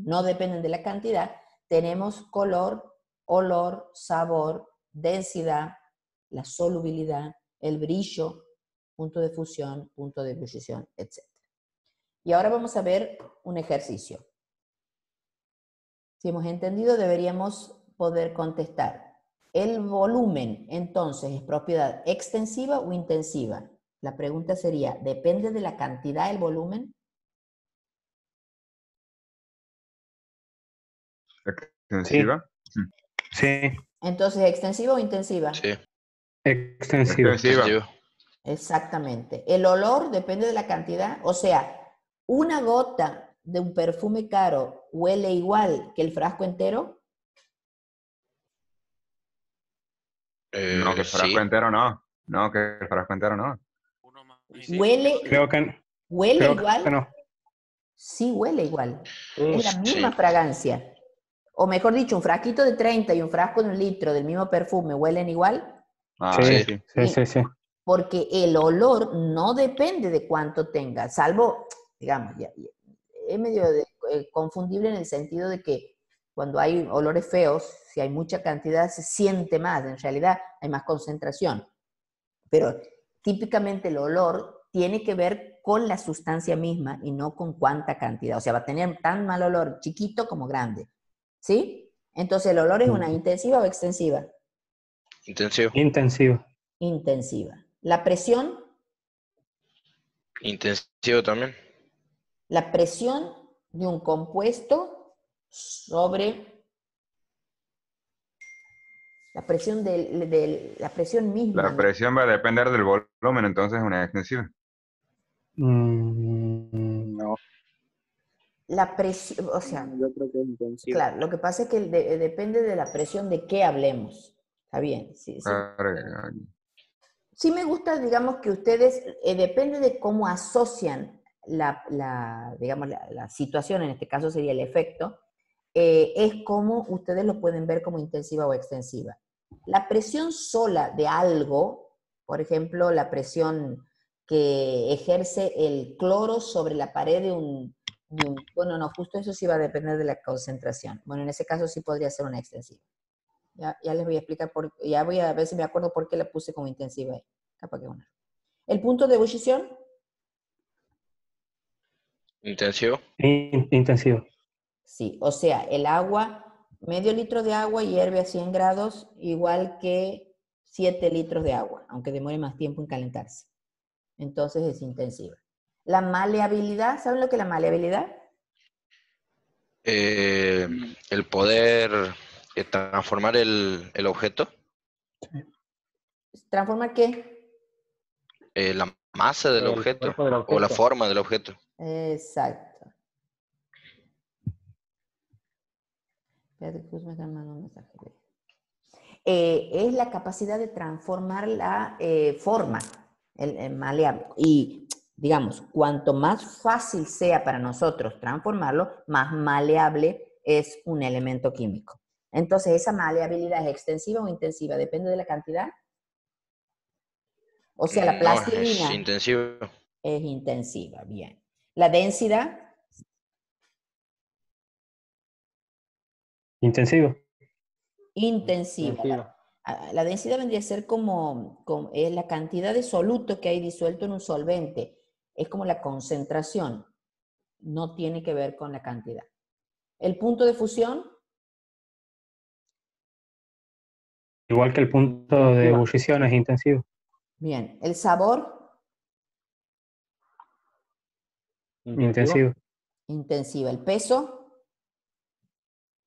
no dependen de la cantidad, tenemos color, olor, sabor, densidad, la solubilidad, el brillo, punto de fusión, punto de ebullición, etc. Y ahora vamos a ver un ejercicio. Si hemos entendido, deberíamos poder contestar. ¿El volumen, entonces, es propiedad extensiva o intensiva? La pregunta sería, ¿depende de la cantidad el volumen? ¿Extensiva? Sí, Entonces, ¿extensiva o intensiva? Sí, extensiva. Extensiva. Exactamente. El olor depende de la cantidad. O sea, ¿una gota de un perfume caro huele igual que el frasco entero? No, que el frasco sí. entero no. No, que el frasco entero no. ¿Huele Creo que igual? no. Sí, huele igual. Sí, Es la misma fragancia. O mejor dicho, un frasquito de 30 y un frasco de 1 litro del mismo perfume, ¿huelen igual? Ah, Sí, sí. sí. Porque el olor no depende de cuánto tenga, salvo, digamos, es medio confundible en el sentido de que cuando hay olores feos, si hay mucha cantidad se siente más, en realidad hay más concentración. Pero típicamente el olor tiene que ver con la sustancia misma y no con cuánta cantidad. O sea, va a tener tan mal olor chiquito como grande. ¿Sí? Entonces, ¿el olor es una intensiva o extensiva? Intensivo. Intensiva. Intensiva. La presión También. la presión de un compuesto sobre la presión la presión misma. La presión va a depender del volumen, entonces es una extensiva. No. La presión, o sea, Yo creo que es intensivo. claro, lo que pasa es que depende de la presión de qué hablemos. Está bien, sí. Claro. Sí me gusta, digamos, que ustedes, depende de cómo asocian digamos, la situación, en este caso sería el efecto, es como ustedes lo pueden ver como intensiva o extensiva. La presión sola de algo, por ejemplo, la presión que ejerce el cloro sobre la pared de un bueno, no, justo eso sí va a depender de la concentración. Bueno, en ese caso sí podría ser una extensiva. Ya les voy a explicar, ya voy a ver si me acuerdo por qué la puse como intensiva ahí. Capaz que una. El punto de ebullición, Intensivo. Intensivo. sí, o sea, el agua, medio litro de agua hierve a 100 grados, igual que 7 litros de agua, aunque demore más tiempo en calentarse. Entonces es intensiva. La maleabilidad, ¿saben lo que es la maleabilidad? El poder transformar el objeto, ¿Transformar qué? la masa del El objeto cuerpo del o la objeto. forma del objeto. Exacto. Espérate que justo me están mandando un mensaje. Es la capacidad de transformar la forma, el maleable. Y, digamos, cuanto más fácil sea para nosotros transformarlo, más maleable es un elemento químico. Entonces, ¿esa maleabilidad es extensiva o intensiva? Depende de la cantidad. O sea, la No, es plastilina intensivo. es intensiva, bien. La densidad, Intensivo. intensiva. Intensiva. La densidad vendría a ser como la cantidad de soluto que hay disuelto en un solvente. Es como la concentración. No tiene que ver con la cantidad. El punto de fusión, Igual que el punto de Intensiva. ebullición es intensivo. bien. El sabor, Intensivo. intensiva. El peso,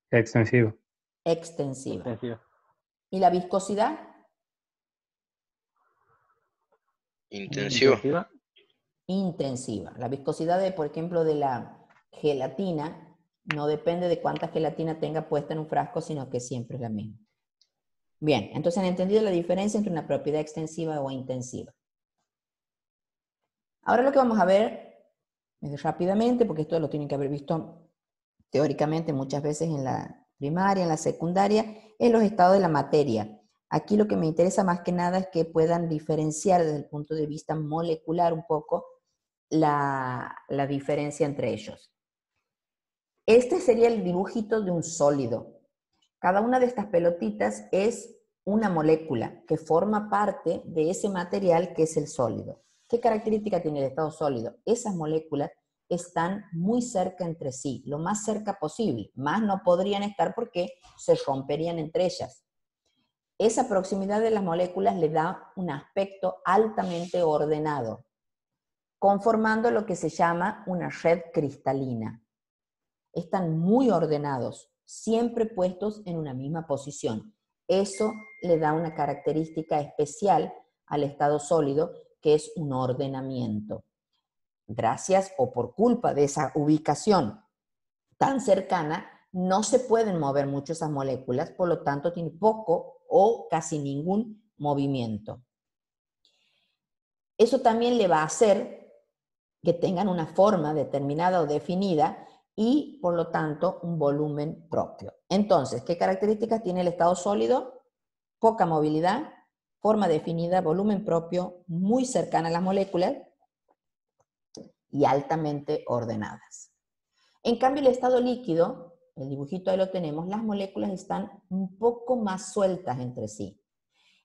Extensivo. extensiva. Intensiva. Y la viscosidad, Intensivo. Intensiva. intensiva. La viscosidad, por ejemplo, de la gelatina, no depende de cuánta gelatina tenga puesta en un frasco, sino que siempre es la misma. Bien, entonces han entendido la diferencia entre una propiedad extensiva o intensiva. Ahora lo que vamos a ver rápidamente, porque esto lo tienen que haber visto teóricamente muchas veces en la primaria, en la secundaria, es los estados de la materia. Aquí lo que me interesa más que nada es que puedan diferenciar desde el punto de vista molecular un poco la diferencia entre ellos. Este sería el dibujito de un sólido. Cada una de estas pelotitas es una molécula que forma parte de ese material que es el sólido. ¿Qué característica tiene el estado sólido? Esas moléculas están muy cerca entre sí, lo más cerca posible. Más no podrían estar porque se romperían entre ellas. Esa proximidad de las moléculas le da un aspecto altamente ordenado, conformando lo que se llama una red cristalina. Están muy ordenados, siempre puestos en una misma posición. Eso le da una característica especial al estado sólido, que es un ordenamiento. Gracias o por culpa de esa ubicación tan cercana, no se pueden mover mucho esas moléculas, por lo tanto tiene poco o casi ningún movimiento. Eso también le va a hacer que tengan una forma determinada o definida y, por lo tanto, un volumen propio. Entonces, ¿qué características tiene el estado sólido? Poca movilidad, forma definida, volumen propio, muy cercana a las moléculas y altamente ordenadas. En cambio, el estado líquido, el dibujito ahí lo tenemos, las moléculas están un poco más sueltas entre sí.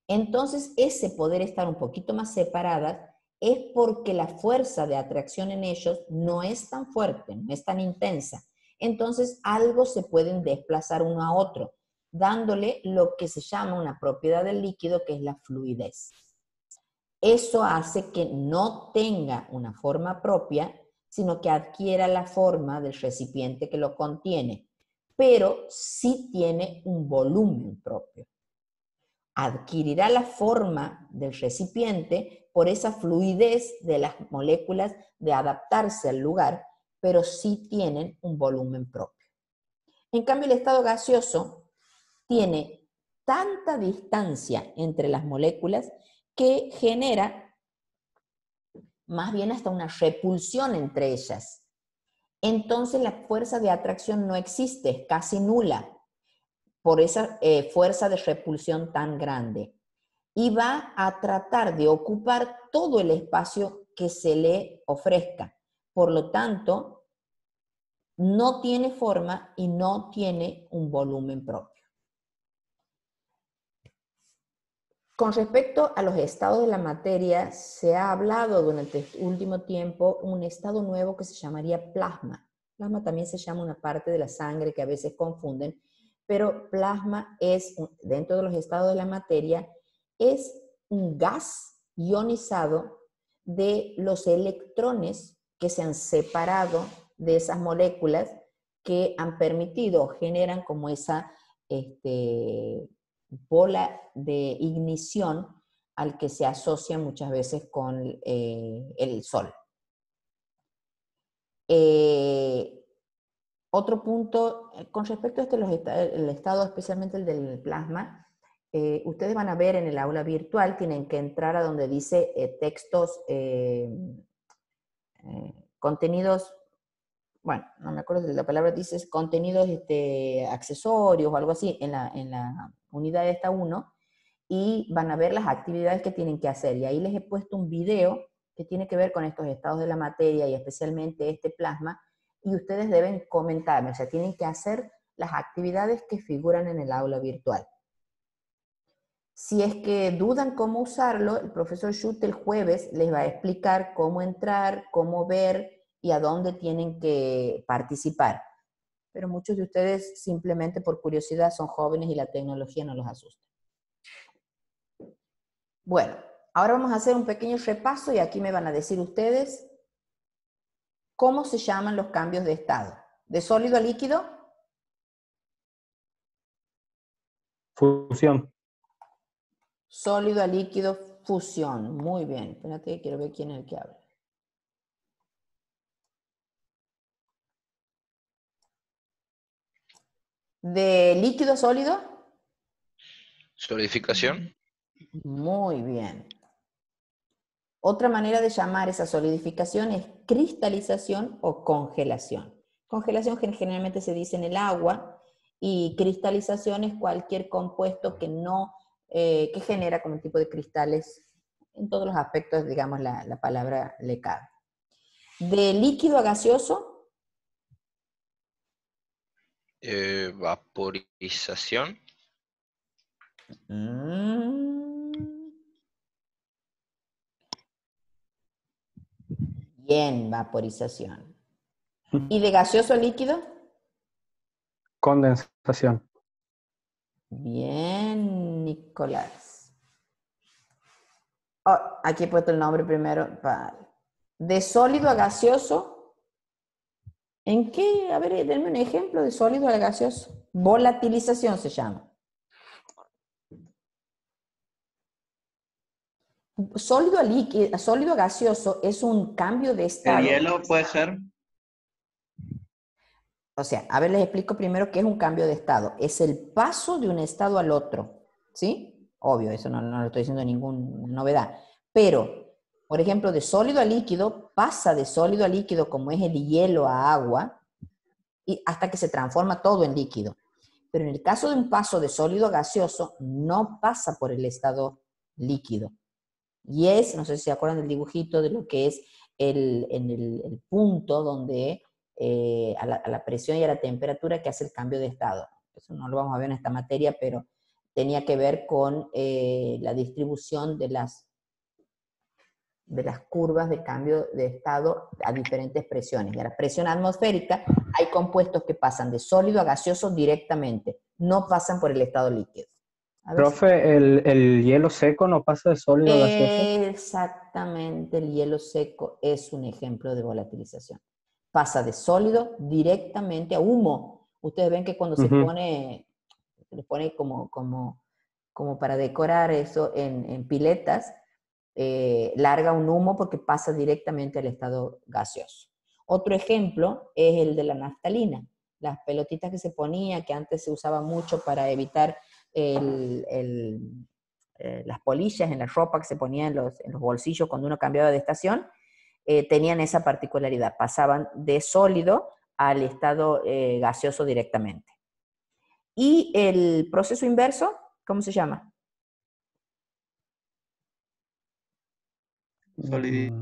Entonces, ese poder estar un poquito más separadas es porque la fuerza de atracción en ellos no es tan fuerte, no es tan intensa. Entonces, algo se pueden desplazar uno a otro, dándole lo que se llama una propiedad del líquido, que es la fluidez. Eso hace que no tenga una forma propia, sino que adquiera la forma del recipiente que lo contiene, pero sí tiene un volumen propio. Adquirirá la forma del recipiente por esa fluidez de las moléculas de adaptarse al lugar, pero sí tienen un volumen propio. En cambio, el estado gaseoso tiene tanta distancia entre las moléculas que genera más bien hasta una repulsión entre ellas. Entonces la fuerza de atracción no existe, es casi nula. por esa fuerza de repulsión tan grande. Y va a tratar de ocupar todo el espacio que se le ofrezca. Por lo tanto, no tiene forma y no tiene un volumen propio. Con respecto a los estados de la materia, se ha hablado durante este último tiempo un estado nuevo que se llamaría plasma. Plasma también se llama una parte de la sangre que a veces confunden, pero plasma es, dentro de los estados de la materia, es un gas ionizado de los electrones que se han separado de esas moléculas que han permitido o generan como esa bola de ignición al que se asocia muchas veces con el Sol. Otro punto, con respecto a el estado, especialmente el del plasma, ustedes van a ver en el aula virtual, tienen que entrar a donde dice textos, contenidos, bueno, no me acuerdo de la palabra, dice contenidos accesorios o algo así en la unidad esta 1, y van a ver las actividades que tienen que hacer. Y ahí les he puesto un video que tiene que ver con estos estados de la materia y especialmente este plasma, y ustedes deben comentarme, o sea, tienen que hacer las actividades que figuran en el aula virtual. Si es que dudan cómo usarlo, el profesor Schutt el jueves les va a explicar cómo entrar, cómo ver y a dónde tienen que participar. Pero muchos de ustedes simplemente por curiosidad son jóvenes y la tecnología no los asusta. Bueno, ahora vamos a hacer un pequeño repaso y aquí me van a decir ustedes cómo se llaman los cambios de estado. ¿De sólido a líquido? Fusión. Sólido a líquido, fusión. Muy bien. Espérate, quiero ver quién es el que habla. ¿De líquido a sólido? Solidificación. Muy bien. Otra manera de llamar esa solidificación es cristalización o congelación. Congelación generalmente se dice en el agua y cristalización es cualquier compuesto que no, que genera como un tipo de cristales. En todos los aspectos, digamos, la palabra le cabe. De líquido a gaseoso. Vaporización. Bien, vaporización. ¿Y de gaseoso a líquido? Condensación. Bien, Nicolás. Oh, aquí he puesto el nombre primero. De sólido a gaseoso. ¿En qué? A ver, denme un ejemplo de sólido a gaseoso. Volatilización se llama. Sólido a líquido, sólido a gaseoso es un cambio de estado. ¿El hielo puede ser? O sea, a ver, les explico primero qué es un cambio de estado. Es el paso de un estado al otro, ¿sí? Obvio, eso no lo estoy diciendo ninguna novedad. Pero, por ejemplo, de sólido a líquido, pasa de sólido a líquido, como es el hielo a agua, y hasta que se transforma todo en líquido. Pero en el caso de un paso de sólido a gaseoso, no pasa por el estado líquido. Y es, no sé si se acuerdan del dibujito de lo que es el punto donde a la presión y a la temperatura que hace el cambio de estado. Eso no lo vamos a ver en esta materia, pero tenía que ver con la distribución de las curvas de cambio de estado a diferentes presiones. Y a la presión atmosférica hay compuestos que pasan de sólido a gaseoso directamente, no pasan por el estado líquido. Profe, ¿el hielo seco no pasa de sólido a gaseoso? Exactamente, el hielo seco es un ejemplo de volatilización. Pasa de sólido directamente a humo. Ustedes ven que cuando se pone como para decorar eso en piletas, larga un humo porque pasa directamente al estado gaseoso. Otro ejemplo es el de la naftalina. Las pelotitas que se ponía, que antes se usaba mucho para evitar las polillas en la ropa que se ponía en los bolsillos cuando uno cambiaba de estación, tenían esa particularidad, pasaban de sólido al estado gaseoso directamente. ¿Y el proceso inverso? ¿Cómo se llama? Solidez.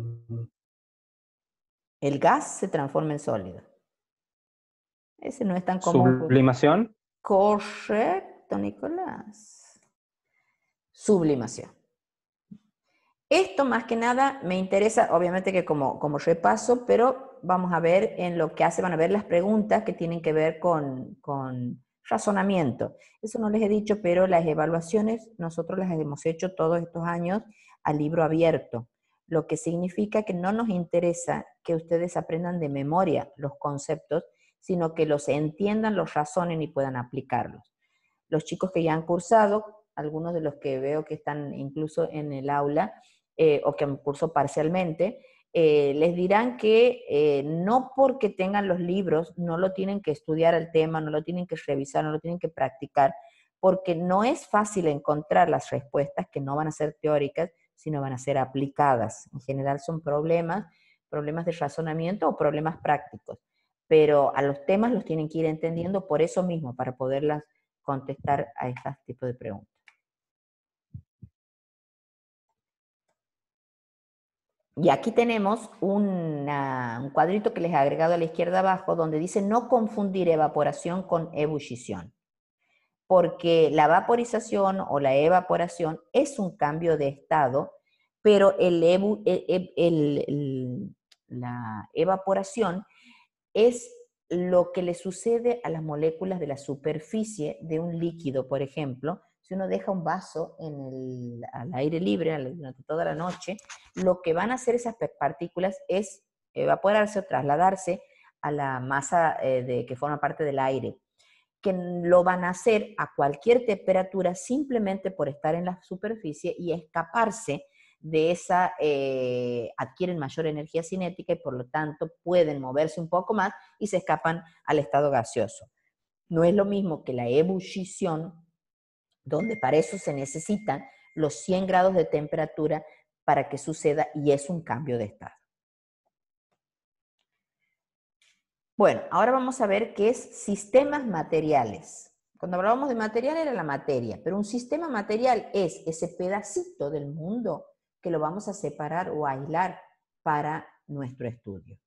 El gas se transforma en sólido. Ese no es tan común. Sublimación. Correcto, Nicolás. Sublimación. Esto más que nada me interesa, obviamente que como repaso, pero vamos a ver en lo que hace, van a ver las preguntas que tienen que ver con razonamiento. Eso no les he dicho, pero las evaluaciones nosotros las hemos hecho todos estos años a libro abierto, lo que significa que no nos interesa que ustedes aprendan de memoria los conceptos, sino que los entiendan, los razonen y puedan aplicarlos. Los chicos que ya han cursado, algunos de los que veo que están incluso en el aula, o que han cursado parcialmente, les dirán que no porque tengan los libros, no lo tienen que estudiar el tema, no lo tienen que revisar, no lo tienen que practicar, porque no es fácil encontrar las respuestas que no van a ser teóricas, sino van a ser aplicadas. En general son problemas de razonamiento o problemas prácticos, pero a los temas los tienen que ir entendiendo por eso mismo, para poderlas contestar a este tipo de preguntas. Y aquí tenemos un cuadrito que les he agregado a la izquierda abajo, donde dice no confundir evaporación con ebullición, porque la vaporización o la evaporación es un cambio de estado, pero la evaporación es lo que le sucede a las moléculas de la superficie de un líquido. Por ejemplo, si uno deja un vaso al aire libre durante toda la noche, lo que van a hacer esas partículas es evaporarse o trasladarse a la masa que forma parte del aire, que lo van a hacer a cualquier temperatura simplemente por estar en la superficie y escaparse de esa, adquieren mayor energía cinética y por lo tanto pueden moverse un poco más y se escapan al estado gaseoso. No es lo mismo que la ebullición, donde para eso se necesitan los 100 grados de temperatura para que suceda y es un cambio de estado. Bueno, ahora vamos a ver qué es sistemas materiales. Cuando hablábamos de material era la materia, pero un sistema material es ese pedacito del mundo que lo vamos a separar o aislar para nuestro estudio.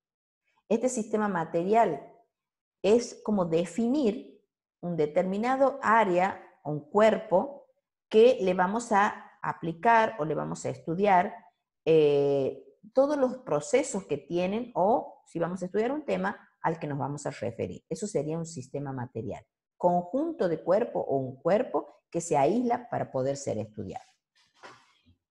Este sistema material es como definir un determinado área, un cuerpo, que le vamos a aplicar o le vamos a estudiar todos los procesos que tienen, o si vamos a estudiar un tema al que nos vamos a referir. Eso sería un sistema material. Conjunto de cuerpo o un cuerpo que se aísla para poder ser estudiado.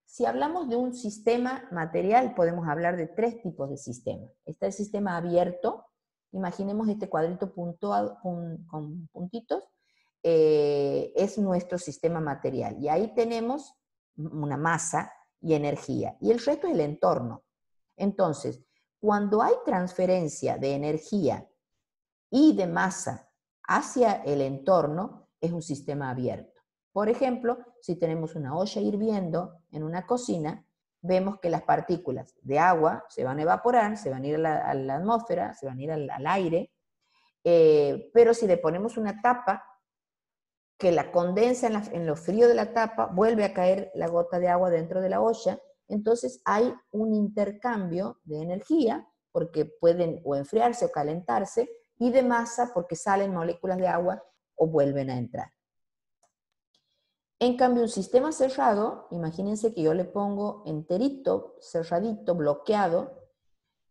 Si hablamos de un sistema material, podemos hablar de 3 tipos de sistemas. Está el sistema abierto. Imaginemos este cuadrito puntuado con puntitos. Es nuestro sistema material. Y ahí tenemos una masa y energía. Y el resto es el entorno. Entonces, cuando hay transferencia de energía y de masa hacia el entorno, es un sistema abierto. Por ejemplo, si tenemos una olla hirviendo en una cocina, vemos que las partículas de agua se van a evaporar, se van a ir a la atmósfera, se van a ir al aire, pero si le ponemos una tapa que la condensa en lo frío de la tapa, vuelve a caer la gota de agua dentro de la olla, entonces hay un intercambio de energía, porque pueden o enfriarse o calentarse, y de masa, porque salen moléculas de agua o vuelven a entrar. En cambio, un sistema cerrado, imagínense que yo le pongo enterito, cerradito, bloqueado,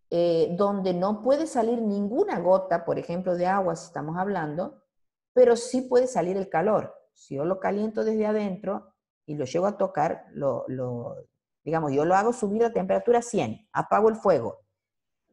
donde no puede salir ninguna gota, por ejemplo, de agua, si estamos hablando, pero sí puede salir el calor. Si yo lo caliento desde adentro y lo llego a tocar, digamos, yo lo hago subir a temperatura 100, apago el fuego,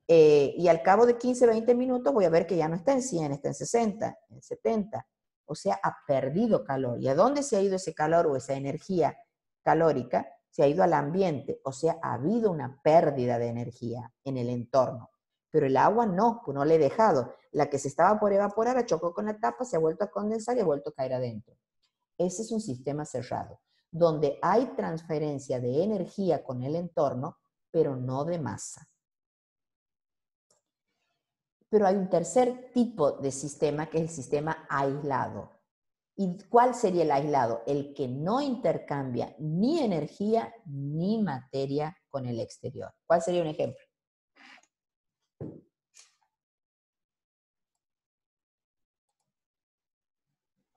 y al cabo de 15, 20 minutos voy a ver que ya no está en 100, está en 60, en 70. O sea, ha perdido calor. ¿Y a dónde se ha ido ese calor o esa energía calórica? Se ha ido al ambiente. O sea, ha habido una pérdida de energía en el entorno. Pero el agua no, pues no le he dejado. La que se estaba por evaporar chocó con la tapa, se ha vuelto a condensar y ha vuelto a caer adentro. Ese es un sistema cerrado, donde hay transferencia de energía con el entorno, pero no de masa. Pero hay un tercer tipo de sistema, que es el sistema aislado. ¿Y cuál sería el aislado? El que no intercambia ni energía ni materia con el exterior. ¿Cuál sería un ejemplo?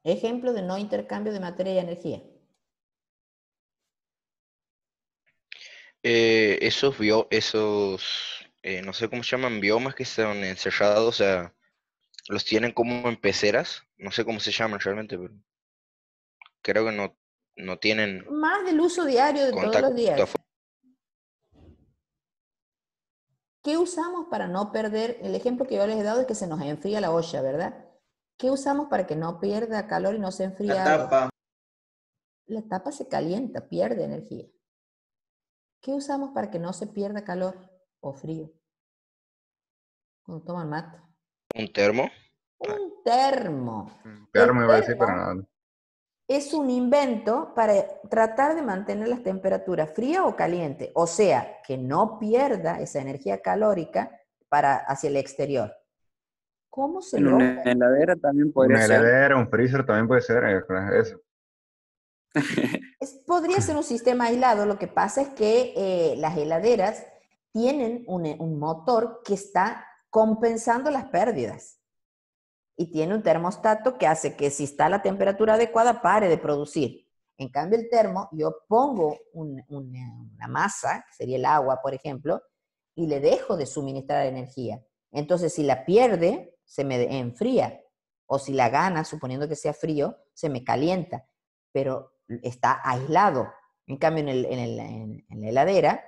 Ejemplo de no intercambio de materia y energía. No sé cómo se llaman, biomas que están encerrados, o sea, los tienen como en peceras, no sé cómo se llaman realmente, pero creo que no tienen Más del uso diario de todos los contacto días. afuera. ¿Qué usamos para no perder? El ejemplo que yo les he dado es que se nos enfría la olla, ¿verdad? ¿Qué usamos para que no pierda calor y no se enfríe La algo? tapa. La tapa se calienta, pierde energía. ¿Qué usamos para que no se pierda calor o frío? Cuando toman mate. ¿Un termo? Un termo. Termo El iba a decir, pero termo no. es un invento para tratar de mantener las temperaturas fría o caliente, o sea, que no pierda esa energía calórica hacia el exterior. ¿Cómo se En una logra? heladera también podría Una ser. heladera, un freezer también puede ser, eso. Podría ser un sistema aislado, lo que pasa es que las heladeras tienen un motor que está compensando las pérdidas y tiene un termostato que hace que si está a la temperatura adecuada pare de producir. En cambio el termo, yo pongo una masa, que sería el agua por ejemplo, y le dejo de suministrar energía. Entonces si la pierde, se me enfría, o si la gana, suponiendo que sea frío, se me calienta, pero está aislado. En cambio en la heladera,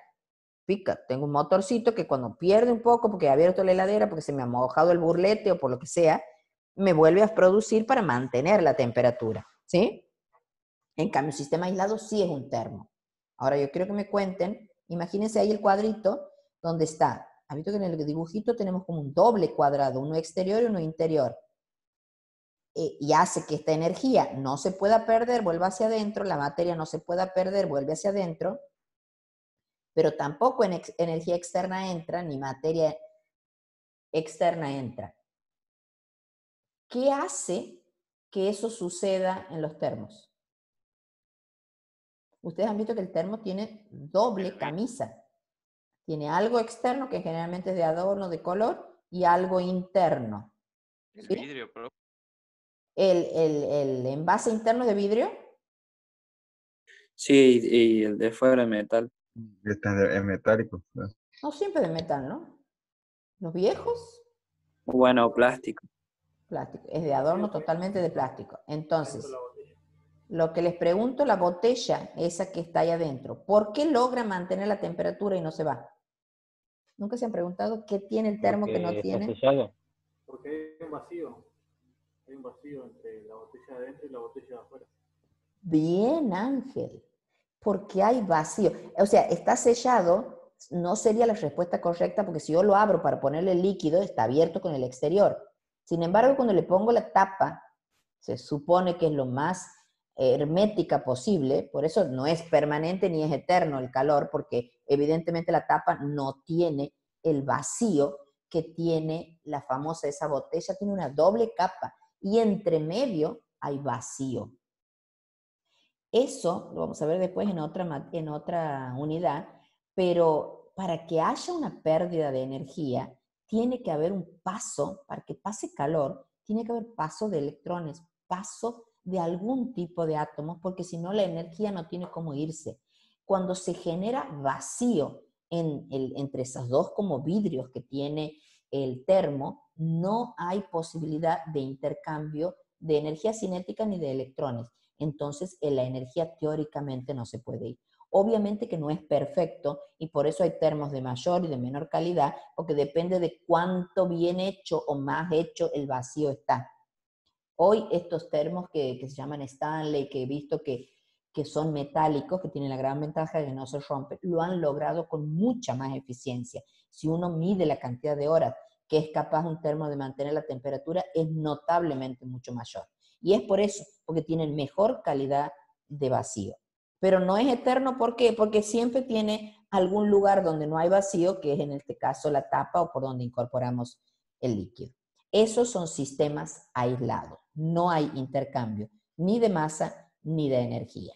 pica, tengo un motorcito que cuando pierde un poco, porque he abierto la heladera, porque se me ha mojado el burlete o por lo que sea, me vuelve a producir para mantener la temperatura, ¿sí? En cambio, el sistema aislado sí es un termo. Ahora yo quiero que me cuenten, imagínense ahí el cuadrito donde está. ¿Han visto que en el dibujito tenemos como un doble cuadrado, uno exterior y uno interior? Y hace que esta energía no se pueda perder, vuelva hacia adentro, la materia no se pueda perder, vuelve hacia adentro, pero tampoco energía externa entra, ni materia externa entra. ¿Qué hace que eso suceda en los termos? Ustedes han visto que el termo tiene doble camisa. Tiene algo externo, que generalmente es de adorno, de color, y algo interno. El ¿Sí? vidrio, pero El envase interno es de vidrio. Sí, y el de fuera de metal. Es metálico, ¿no? No siempre de metal, ¿no? Los viejos, Bueno, plástico. plástico. Es de adorno totalmente de plástico. Entonces, lo que les pregunto, la botella, esa que está ahí adentro, ¿por qué logra mantener la temperatura y no se va? ¿Nunca se han preguntado qué tiene el termo que no Porque está tiene? sellado. Porque hay un vacío. Hay un vacío entre la botella de adentro y la botella de afuera. Bien, Ángel. Porque hay vacío. O sea, está sellado, no sería la respuesta correcta, porque si yo lo abro para ponerle líquido, está abierto con el exterior. Sin embargo, cuando le pongo la tapa, se supone que es lo más hermética posible, por eso no es permanente ni es eterno el calor, porque evidentemente la tapa no tiene el vacío que tiene la famosa esa botella, tiene una doble capa, y entre medio hay vacío. Eso lo vamos a ver después en otra unidad, pero para que haya una pérdida de energía, tiene que haber un paso, para que pase calor, tiene que haber paso de electrones, paso de algún tipo de átomos, porque si no la energía no tiene cómo irse. Cuando se genera vacío entre esos dos como vidrios que tiene el termo, no hay posibilidad de intercambio de energía cinética ni de electrones. Entonces la energía teóricamente no se puede ir. Obviamente que no es perfecto y por eso hay termos de mayor y de menor calidad, porque depende de cuánto bien hecho o más hecho el vacío está. Hoy estos termos que se llaman Stanley, que he visto que son metálicos, que tienen la gran ventaja de que no se rompen, lo han logrado con mucha más eficiencia. Si uno mide la cantidad de horas que es capaz un termo de mantener la temperatura, es notablemente mucho mayor. Y es por eso, porque tienen mejor calidad de vacío. Pero no es eterno, ¿por qué? Porque siempre tiene algún lugar donde no hay vacío, que es en este caso la tapa o por donde incorporamos el líquido. Esos son sistemas aislados, no hay intercambio. ni de masa, ni de energía.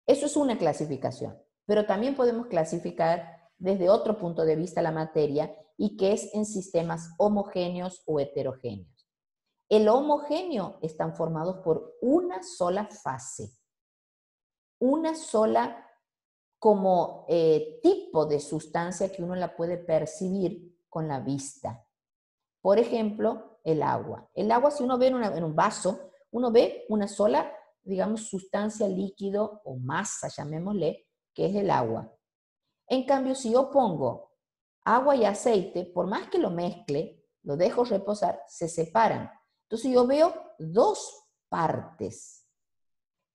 Eso es una clasificación, pero también podemos clasificar desde otro punto de vista la materia y que es en sistemas homogéneos o heterogéneos. El homogéneo están formados por una sola fase, una sola como tipo de sustancia que uno la puede percibir con la vista. Por ejemplo, el agua. El agua, si uno ve en un vaso, uno ve una sola, digamos, sustancia líquido o masa, llamémosle, que es el agua. En cambio, si yo pongo agua y aceite, por más que lo mezcle, lo dejo reposar, se separan. Entonces yo veo dos partes.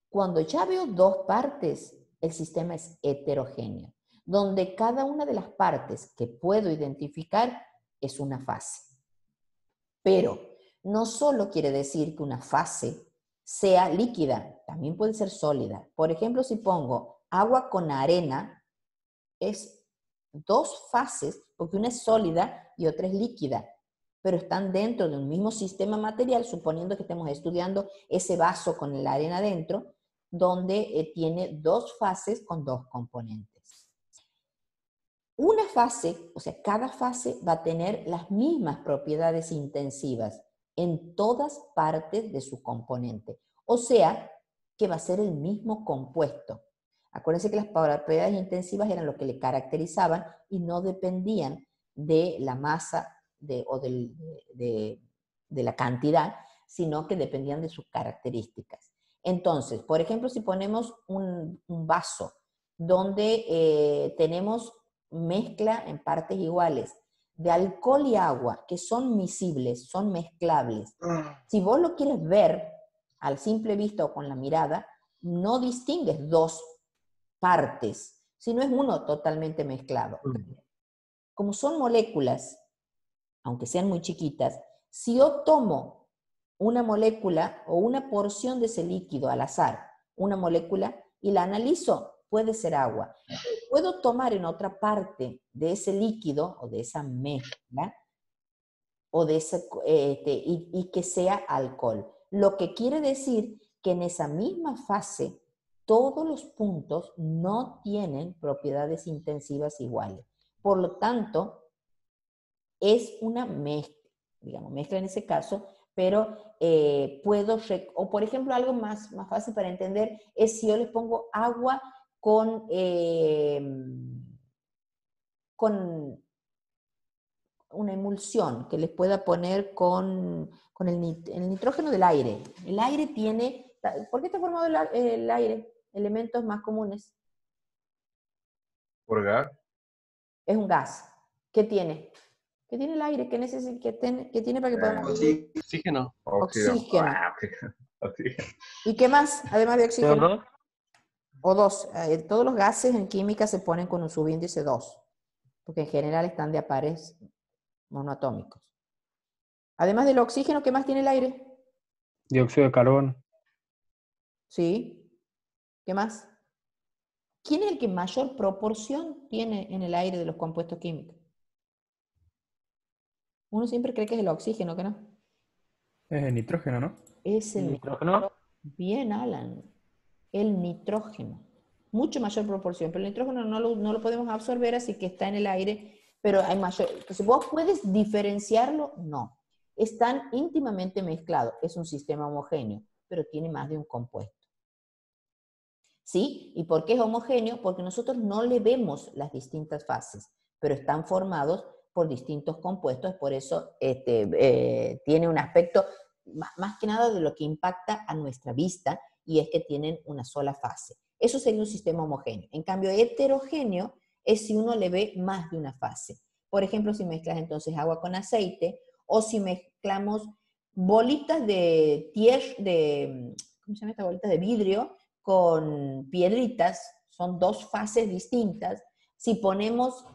Cuando ya veo dos partes, el sistema es heterogéneo, donde cada una de las partes que puedo identificar es una fase. Pero no solo quiere decir que una fase sea líquida, también puede ser sólida. Por ejemplo, si pongo agua con arena, es dos fases, porque una es sólida y otra es líquida, pero están dentro de un mismo sistema material, suponiendo que estemos estudiando ese vaso con la arena dentro, donde tiene dos fases con dos componentes. Una fase, o sea, cada fase va a tener las mismas propiedades intensivas en todas partes de su componente. O sea, que va a ser el mismo compuesto. Acuérdense que las propiedades intensivas eran lo que le caracterizaban y no dependían de la masa o de la cantidad, sino que dependían de sus características. Entonces, por ejemplo, si ponemos un vaso donde tenemos mezcla en partes iguales de alcohol y agua, que son miscibles, son mezclables. Si vos lo quieres ver al simple vista o con la mirada, no distingues dos partes, sino es uno totalmente mezclado. Como son moléculas, aunque sean muy chiquitas, si yo tomo una molécula o una porción de ese líquido al azar, una molécula, y la analizo, puede ser agua. Puedo tomar en otra parte de ese líquido o de esa mezcla o de ese, y que sea alcohol. Lo que quiere decir que en esa misma fase todos los puntos no tienen propiedades intensivas iguales. Por lo tanto, es una mezcla, digamos, mezcla en ese caso, pero o por ejemplo, algo más fácil para entender es si yo les pongo agua con una emulsión que les pueda poner con el nitrógeno del aire. El aire tiene... ¿Por qué está formado el aire? Elementos más comunes. ¿Por gas? Es un gas. ¿Qué tiene? ¿Qué tiene el aire? ¿Qué tiene para que podamos vivir? Oxígeno. Oxígeno. Oxígeno. ¿Y qué más, además de oxígeno? CO2. O2. Todos los gases en química se ponen con un subíndice 2, porque en general están de a pares monoatómicos. Además del oxígeno, ¿qué más tiene el aire? Dióxido de carbono. ¿Sí? ¿Qué más? ¿Quién es el que mayor proporción tiene en el aire de los compuestos químicos? Uno siempre cree que es el oxígeno, ¿que no? Es el nitrógeno, ¿no? Es el ¿Nitrógeno? Bien, Alan. El nitrógeno. Mucho mayor proporción, pero el nitrógeno no lo podemos absorber, así que está en el aire, pero hay mayor... Entonces, ¿vos puedes diferenciarlo? No. Están íntimamente mezclados. Es un sistema homogéneo, pero tiene más de un compuesto. ¿Sí? ¿Y por qué es homogéneo? Porque nosotros no le vemos las distintas fases, pero están formados por distintos compuestos, por eso tiene un aspecto más que nada de lo que impacta a nuestra vista, y es que tienen una sola fase. Eso sería un sistema homogéneo. En cambio, heterogéneo es si uno le ve más de una fase. Por ejemplo, si mezclas entonces agua con aceite, o si mezclamos bolitas de ¿cómo se llama esta bolita? De vidrio con piedritas, son dos fases distintas. Si ponemos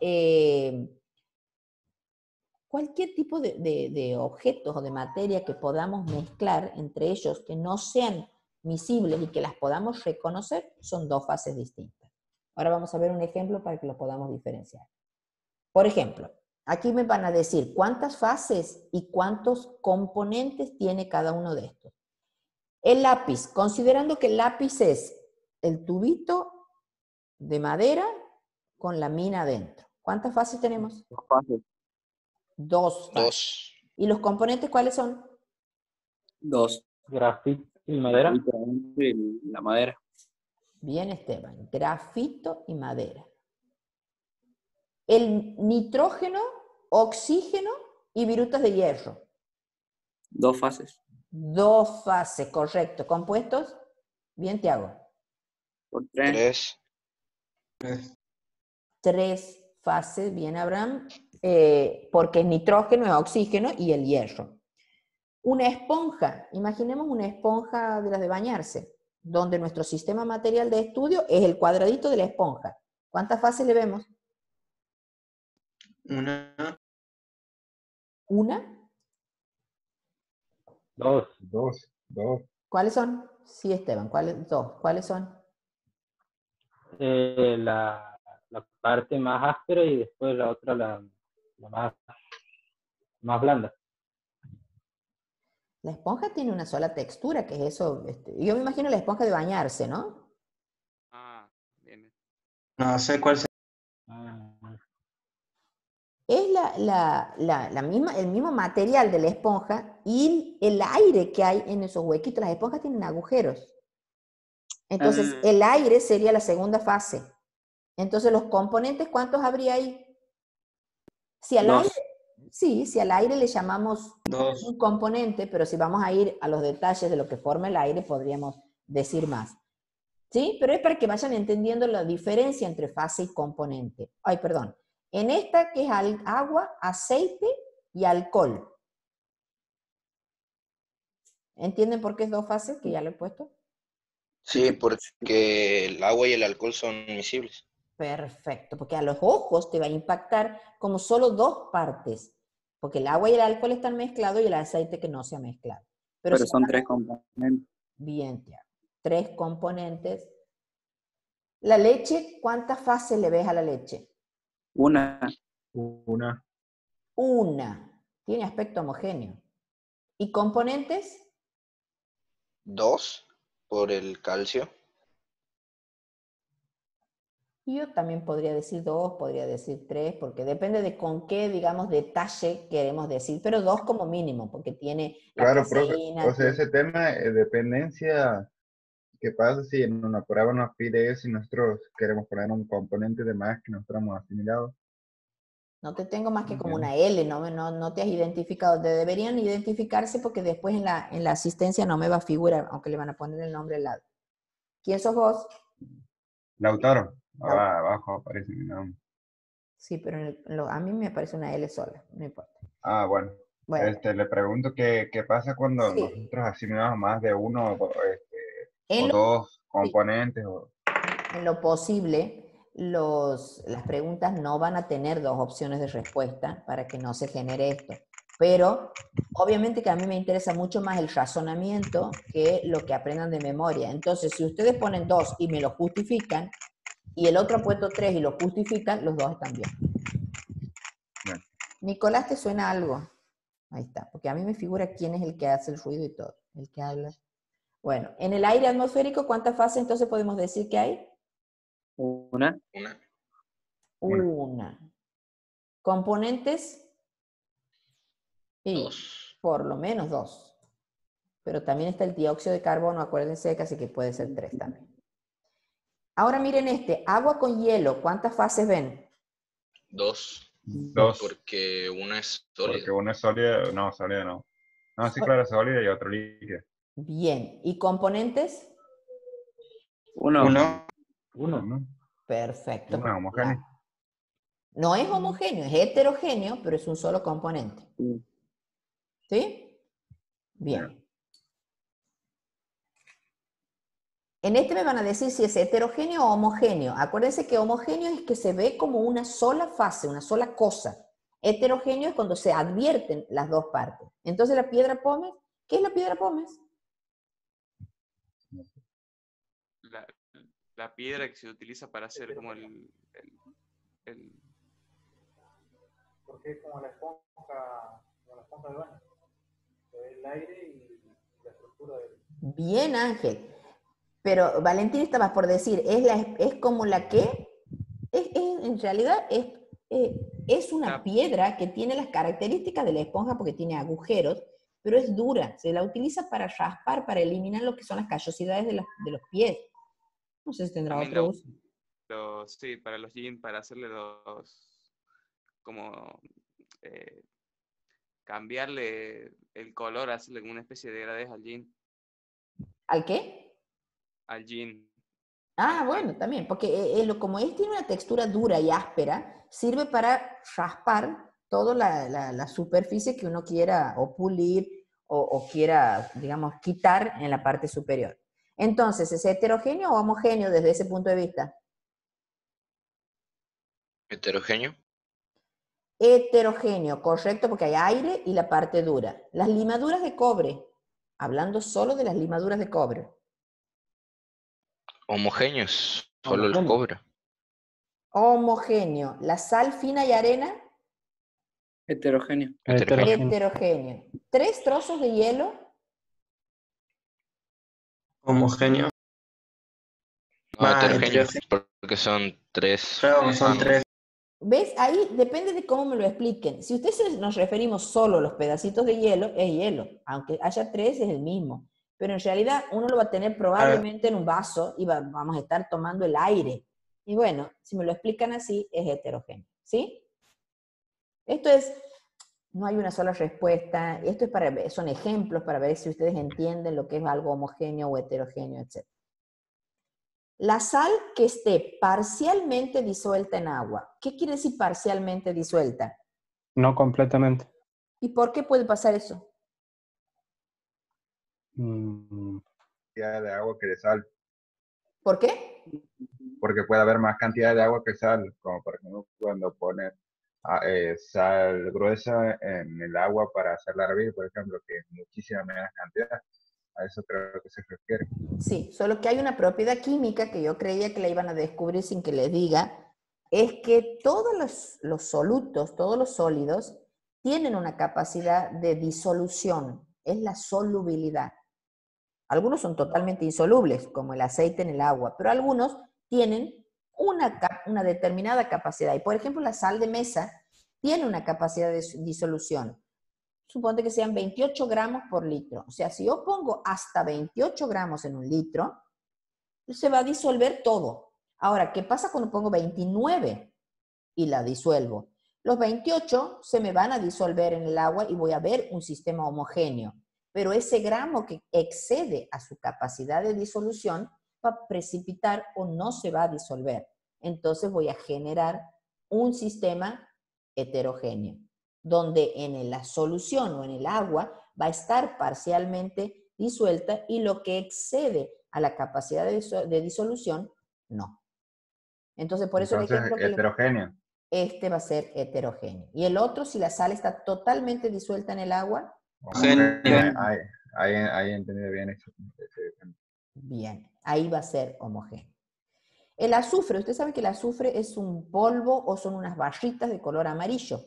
cualquier tipo de objetos o de materia que podamos mezclar entre ellos, que no sean miscibles y que las podamos reconocer, son dos fases distintas. Ahora vamos a ver un ejemplo para que lo podamos diferenciar. Por ejemplo, aquí me van a decir cuántas fases y cuántos componentes tiene cada uno de estos. El lápiz, considerando que el lápiz es el tubito de madera con la mina adentro. ¿Cuántas fases tenemos? Dos fases. Dos fases. Dos. ¿Y los componentes cuáles son? Dos. Grafito y madera. Y la madera. Bien, Esteban. Grafito y madera. El nitrógeno, oxígeno y virutas de hierro. Dos fases. Dos fases, correcto. ¿Compuestos? Bien, Tiago. Por tres. Tres. Tres fases, bien, Abraham, porque el nitrógeno es oxígeno y el hierro. Una esponja, imaginemos una esponja de las de bañarse, donde nuestro sistema material de estudio es el cuadradito de la esponja. ¿Cuántas fases le vemos? Una. ¿Una? Dos. Dos. ¿Cuáles son? Sí, Esteban, ¿cuáles? Dos. ¿Cuáles son? La parte más áspera y después la otra, la más blanda. La esponja tiene una sola textura, que es eso. Yo me imagino la esponja de bañarse, ¿no? Ah, bien. No sé cuál sea. Es el mismo material de la esponja y el aire que hay en esos huequitos. Las esponjas tienen agujeros. Entonces, el aire sería la segunda fase. Entonces, los componentes, ¿cuántos habría ahí? Si al aire, sí, si al aire le llamamos Dos. un componente, pero si vamos a ir a los detalles de lo que forma el aire, podríamos decir más. ¿Sí? Pero es para que vayan entendiendo la diferencia entre fase y componente. Ay, perdón. En esta que es agua, aceite y alcohol. ¿Entienden por qué es dos fases? Que ya lo he puesto. Sí, porque el agua y el alcohol son miscibles. Perfecto, porque a los ojos te va a impactar como solo dos partes, porque el agua y el alcohol están mezclados y el aceite que no se ha mezclado. Pero si son tres componentes. bien, Tiago. Tres componentes. La leche, ¿cuántas fases le ves a la leche? Una. Una. Tiene aspecto homogéneo. ¿Y componentes? Dos, por el calcio. Yo también podría decir dos, podría decir tres, porque depende de con qué, digamos, detalle queremos decir, pero dos como mínimo, porque tiene la Claro, profe. caseína. O sea, ese tema de dependencia, ¿qué pasa si en una prueba nos pide eso y nosotros queremos poner un componente de más que nosotros hemos asimilado? No te tengo más que como una L, no te has identificado. Te deberían identificarse porque después en la asistencia no me va a figurar, aunque le van a poner el nombre al lado. ¿Quién sos vos? Lautaro. Abajo aparece mi nombre. Sí, pero a mí me aparece una L sola, no importa. Bueno. Bueno, Le pregunto qué pasa cuando sí. nosotros asimilamos más de uno o En lo, dos componentes. en lo posible, las preguntas no van a tener dos opciones de respuesta para que no se genere esto. Pero obviamente que a mí me interesa mucho más el razonamiento que lo que aprendan de memoria. Entonces, si ustedes ponen dos y me lo justifican, y el otro ha puesto tres y lo justifican, los dos están bien. Bien. Nicolás, ¿te suena algo? Ahí está, porque a mí me figura quién es el que hace el ruido y todo, el que habla. Bueno, en el aire atmosférico, ¿cuántas fases entonces podemos decir que hay? Una. Una. ¿Componentes? Sí, Dos. por lo menos dos. Pero también está el dióxido de carbono, acuérdense, casi que puede ser tres también. Ahora miren agua con hielo, ¿cuántas fases ven? Dos. Dos. Porque una es sólida. Porque uno es sólida, no, sólida no. No, sí, claro, sólida y otro líquido. Bien, ¿y componentes? Uno. Perfecto. Uno es homogéneo. No es homogéneo, es heterogéneo, pero es un solo componente. ¿Sí? Bien. En este me van a decir si es heterogéneo o homogéneo. Acuérdense que homogéneo es que se ve como una sola fase, una sola cosa. Heterogéneo es cuando se advierten las dos partes. Entonces la piedra pómez, ¿qué es la piedra pómez? La piedra que se utiliza para hacer como Porque es como la esponja de baño. Se ve el aire y la estructura del... Bien, Ángel. Pero Valentín estabas por decir, es como la que, en realidad es una piedra que tiene las características de la esponja porque tiene agujeros, pero es dura. Se la utiliza para raspar, para eliminar lo que son las callosidades de los pies. No sé si tendrá También otro uso. sí, para los jeans, para hacerle como cambiarle el color, hacerle como una especie de degradés al jean. ¿Al qué? Al jean. Ah, bueno, también, porque como tiene una textura dura y áspera, sirve para raspar toda la superficie que uno quiera o pulir o quiera, digamos, quitar en la parte superior. Entonces, ¿es heterogéneo o homogéneo desde ese punto de vista? Heterogéneo. Heterogéneo, correcto, porque hay aire y la parte dura. Las limaduras de cobre, hablando solo de las limaduras de cobre. Homogéneos. Solo los Homogéneo. cobra. Homogéneo. La sal fina y arena, Heterogéneo. Heterogéneo. heterogéneo. 3 trozos de hielo, Homogéneo. No, Más heterogéneo. heterogéneo. Porque son 3. Claro, son 3. ¿ves? Ahí depende de cómo me lo expliquen. Si ustedes nos referimos solo a los pedacitos de hielo, es hielo. Aunque haya 3, es el mismo. Pero en realidad uno lo va a tener probablemente en un vaso y vamos a estar tomando el aire. Y bueno, si me lo explican así, es heterogéneo. ¿Sí? Esto no hay una sola respuesta. Esto son ejemplos para ver si ustedes entienden lo que es algo homogéneo o heterogéneo, etc. La sal que esté parcialmente disuelta en agua. ¿Qué quiere decir parcialmente disuelta? No completamente. ¿Y por qué puede pasar eso? Mm, Cantidad de agua que de sal, ¿Por qué? porque puede haber más cantidad de agua que sal, como por ejemplo cuando pones sal gruesa en el agua para hacerla hervir, por ejemplo, que es muchísima menos cantidad. A eso creo que se refiere. Sí, solo que hay una propiedad química que yo creía que la iban a descubrir sin que les diga, es que todos los solutos, todos los sólidos, tienen una capacidad de disolución, es la solubilidad. Algunos son totalmente insolubles, como el aceite en el agua, pero algunos tienen una determinada capacidad. Y por ejemplo, la sal de mesa tiene una capacidad de disolución. Suponte que sean 28 gramos por litro. O sea, si yo pongo hasta 28 gramos en un litro, se va a disolver todo. Ahora, ¿qué pasa cuando pongo 29 y la disuelvo? Los 28 se me van a disolver en el agua y voy a ver un sistema homogéneo. Pero ese gramo que excede a su capacidad de disolución va a precipitar o no se va a disolver. Entonces voy a generar un sistema heterogéneo, donde en la solución o en el agua va a estar parcialmente disuelta y lo que excede a la capacidad de disolución, no. Entonces, por eso el Entonces, ejemplo que heterogéneo. este va a ser heterogéneo. Y el otro, si la sal está totalmente disuelta en el agua, Homogéneo. Ahí entendí bien eso. bien, ahí va a ser homogéneo. El azufre, usted sabe que el azufre es un polvo o son unas barritas de color amarillo.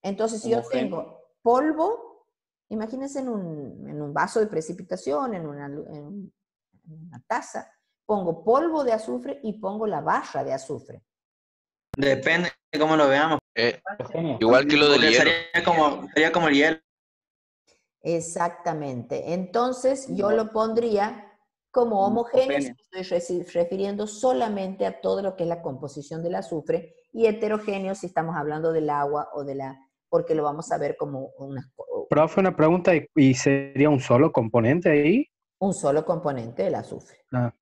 Entonces, si yo tengo polvo, imagínense en un vaso de precipitación, en una taza, pongo polvo de azufre y pongo la barra de azufre. Depende de cómo lo veamos. Igual que lo del Porque hielo. sería como el hielo. Exactamente. Entonces, yo lo pondría como homogéneo, si me estoy refiriendo solamente a todo lo que es la composición del azufre, y heterogéneo si estamos hablando del agua o porque lo vamos a ver como Profe, una pregunta, ¿y sería un solo componente ahí? un solo componente del azufre. Ah.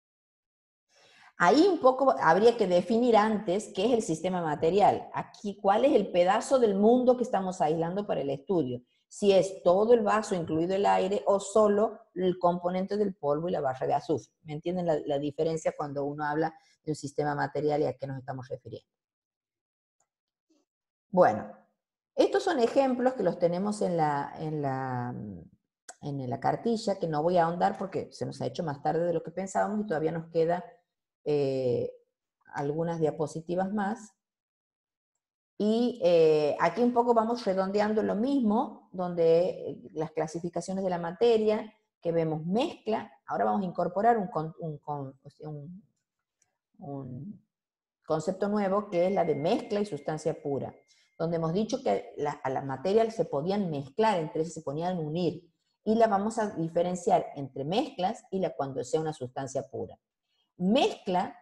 Ahí un poco habría que definir antes qué es el sistema material. Aquí, ¿cuál es el pedazo del mundo que estamos aislando para el estudio? Si es todo el vaso, incluido el aire, o solo el componente del polvo y la barra de azufre. ¿Me entienden la diferencia cuando uno habla de un sistema material y a qué nos estamos refiriendo? Bueno, estos son ejemplos que los tenemos en la cartilla, que no voy a ahondar porque se nos ha hecho más tarde de lo que pensábamos y todavía nos queda algunas diapositivas más. Y aquí un poco vamos redondeando lo mismo, donde las clasificaciones de la materia, que vemos mezcla, ahora vamos a incorporar un concepto nuevo que es la de mezcla y sustancia pura, donde hemos dicho que a las materias se podían mezclar entre sí, se podían unir, y la vamos a diferenciar entre mezclas y cuando sea una sustancia pura. Mezcla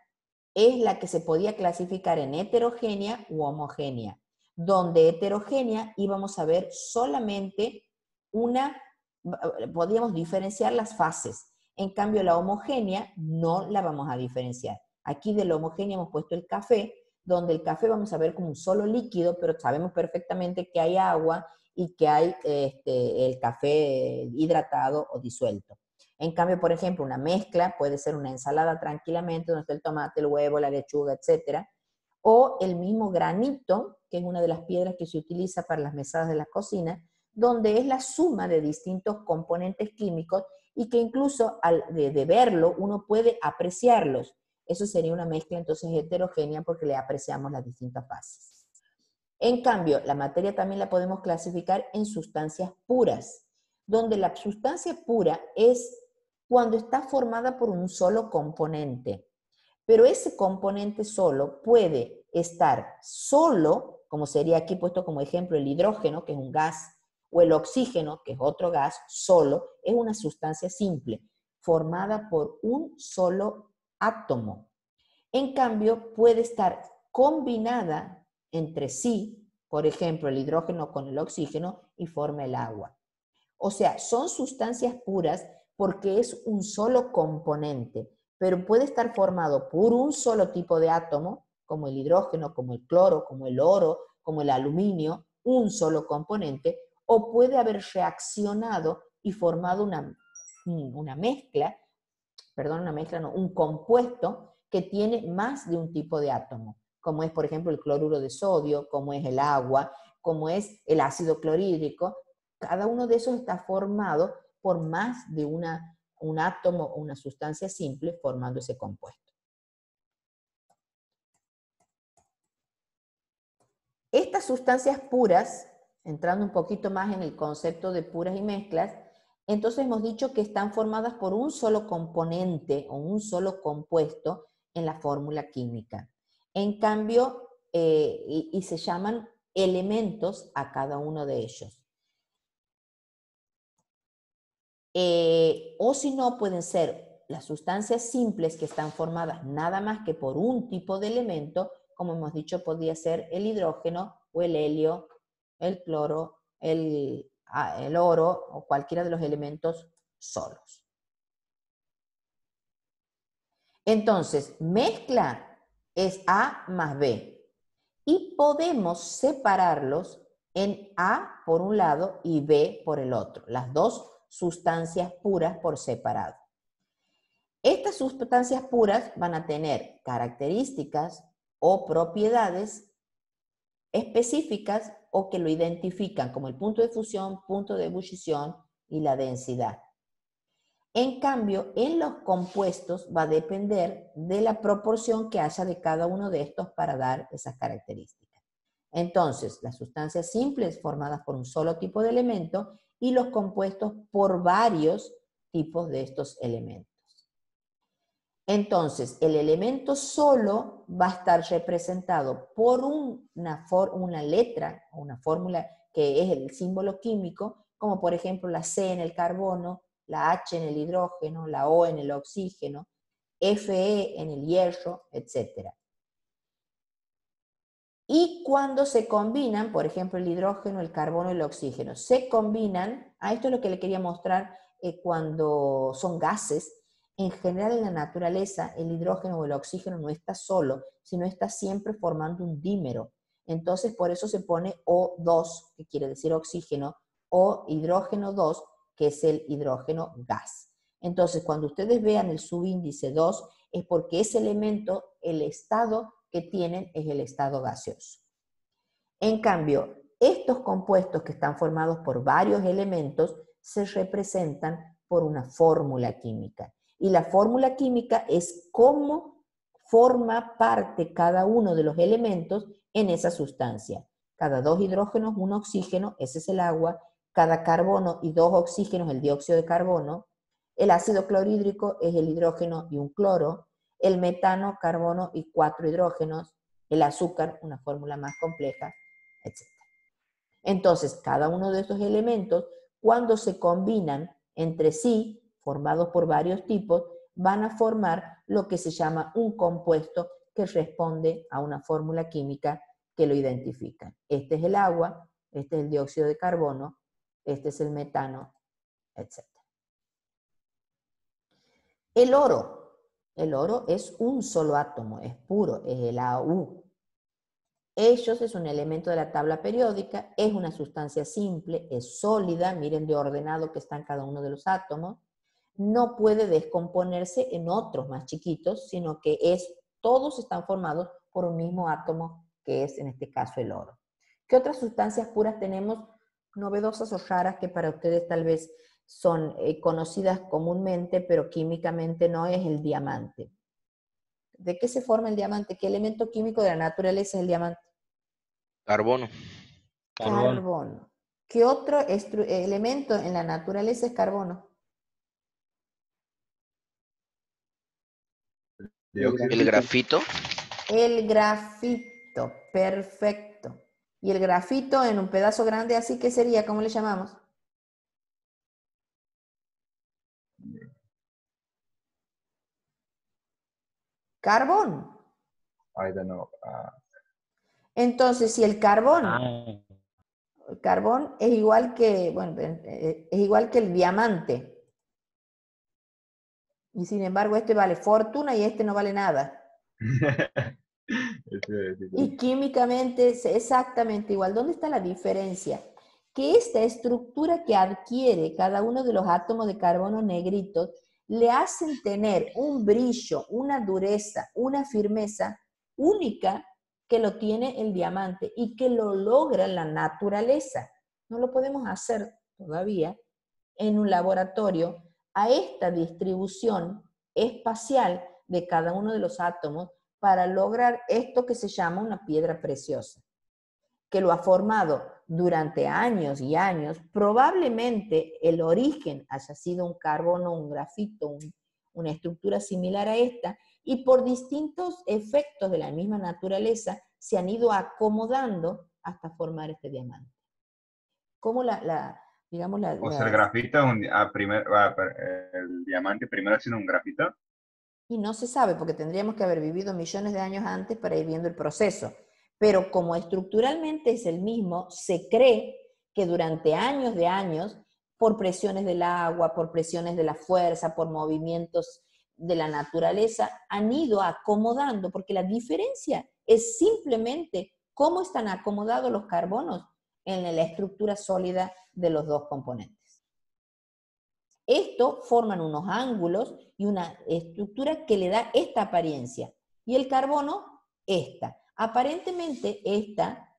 es la que se podía clasificar en heterogénea u homogénea, donde heterogénea íbamos a ver solamente podíamos diferenciar las fases. En cambio, la homogénea no la vamos a diferenciar. Aquí de la homogénea hemos puesto el café, donde el café vamos a ver como un solo líquido, pero sabemos perfectamente que hay agua y que hay el café hidratado o disuelto. En cambio, por ejemplo, una mezcla puede ser una ensalada tranquilamente, donde está el tomate, el huevo, la lechuga, etc. O el mismo granito, que es una de las piedras que se utiliza para las mesadas de la cocina, donde es la suma de distintos componentes químicos y que incluso de verlo uno puede apreciarlos. Eso sería una mezcla entonces heterogénea porque le apreciamos las distintas fases. En cambio, la materia también la podemos clasificar en sustancias puras, donde la sustancia pura es cuando está formada por un solo componente. Pero ese componente solo puede estar solo, como sería aquí puesto como ejemplo el hidrógeno, que es un gas, o el oxígeno, que es otro gas, solo, es una sustancia simple, formada por un solo átomo. En cambio, puede estar combinada entre sí, por ejemplo, el hidrógeno con el oxígeno, y forma el agua. O sea, son sustancias puras porque es un solo componente, pero puede estar formado por un solo tipo de átomo, como el hidrógeno, como el cloro, como el oro, como el aluminio, un solo componente, o puede haber reaccionado y formado una mezcla, perdón, una mezcla no, un compuesto que tiene más de un tipo de átomo, como es, por ejemplo, el cloruro de sodio, como es el agua, como es el ácido clorhídrico. Cada uno de esos está formado por más de un átomo o una sustancia simple formando ese compuesto. Estas sustancias puras, entrando un poquito más en el concepto de puras y mezclas, entonces hemos dicho que están formadas por un solo componente o un solo compuesto en la fórmula química. En cambio, y se llaman elementos a cada uno de ellos. O si no, pueden ser las sustancias simples que están formadas nada más que por un tipo de elemento, como hemos dicho, podría ser el hidrógeno o el helio, el cloro, el oro o cualquiera de los elementos solos. Entonces, mezcla es A más B y podemos separarlos en A por un lado y B por el otro, las dos sustancias puras por separado. Estas sustancias puras van a tener características o propiedades específicas o que lo identifican como el punto de fusión, punto de ebullición y la densidad. En cambio, en los compuestos va a depender de la proporción que haya de cada uno de estos para dar esas características. Entonces, las sustancias simples formadas por un solo tipo de elemento y los compuestos por varios tipos de estos elementos. Entonces, el elemento solo va a estar representado por una letra, una fórmula que es el símbolo químico, como por ejemplo la C en el carbono, la H en el hidrógeno, la O en el oxígeno, Fe en el hierro, etc. Y cuando se combinan, por ejemplo el hidrógeno, el carbono y el oxígeno, se combinan, esto es lo que le quería mostrar cuando son gases. En general en la naturaleza el hidrógeno o el oxígeno no está solo, sino está siempre formando un dímero. Entonces por eso se pone O2, que quiere decir oxígeno, o hidrógeno 2, que es el hidrógeno gas. Entonces cuando ustedes vean el subíndice 2, es porque ese elemento, el estado que tienen es el estado gaseoso. En cambio, estos compuestos que están formados por varios elementos se representan por una fórmula química. Y la fórmula química es cómo forma parte cada uno de los elementos en esa sustancia. Cada 2 hidrógenos, 1 oxígeno, ese es el agua. Cada carbono y 2 oxígenos, el dióxido de carbono. El ácido clorhídrico es el hidrógeno y un cloro, el metano, carbono y 4 hidrógenos, el azúcar, una fórmula más compleja, etc. Entonces, cada uno de estos elementos, cuando se combinan entre sí, formados por varios tipos, van a formar lo que se llama un compuesto que responde a una fórmula química que lo identifica. Este es el agua, este es el dióxido de carbono, este es el metano, etc. El oro es un solo átomo, es puro, es el AU. Ellos es un elemento de la tabla periódica, es una sustancia simple, es sólida, miren de ordenado que están cada uno de los átomos, no puede descomponerse en otros más chiquitos, sino que todos están formados por un mismo átomo, que es en este caso el oro. ¿Qué otras sustancias puras tenemos novedosas o raras que para ustedes tal vez son conocidas comúnmente, pero químicamente no? Es el diamante. ¿De qué se forma el diamante? ¿Qué elemento químico de la naturaleza es el diamante? Carbono. Carbono. ¿Qué otro elemento en la naturaleza es carbono? El grafito. El grafito, perfecto. Y el grafito en un pedazo grande así, ¿qué sería? ¿Cómo le llamamos? Carbón. I don't know. Entonces, si el carbón es igual que, bueno, es igual que el diamante. Y sin embargo, este vale fortuna y este no vale nada. Y químicamente es exactamente igual. ¿Dónde está la diferencia? Que esta estructura que adquiere cada uno de los átomos de carbono negritos le hacen tener un brillo, una dureza, una firmeza única que lo tiene el diamante y que lo logra la naturaleza. No lo podemos hacer todavía en un laboratorio a esta distribución espacial de cada uno de los átomos para lograr esto que se llama una piedra preciosa, que lo ha formado durante años y años. Probablemente el origen haya sido un carbono, un grafito, una estructura similar a esta, y por distintos efectos de la misma naturaleza se han ido acomodando hasta formar este diamante. ¿Cómo O sea, el grafito es el diamante primero ha sido un grafito. Y no se sabe, porque tendríamos que haber vivido millones de años antes para ir viendo el proceso. Pero como estructuralmente es el mismo, se cree que durante años de años, por presiones del agua, por presiones de la fuerza, por movimientos de la naturaleza, han ido acomodando, porque la diferencia es simplemente cómo están acomodados los carbonos en la estructura sólida de los dos componentes. Esto forman unos ángulos y una estructura que le da esta apariencia. Y el carbono, esta. Aparentemente esta,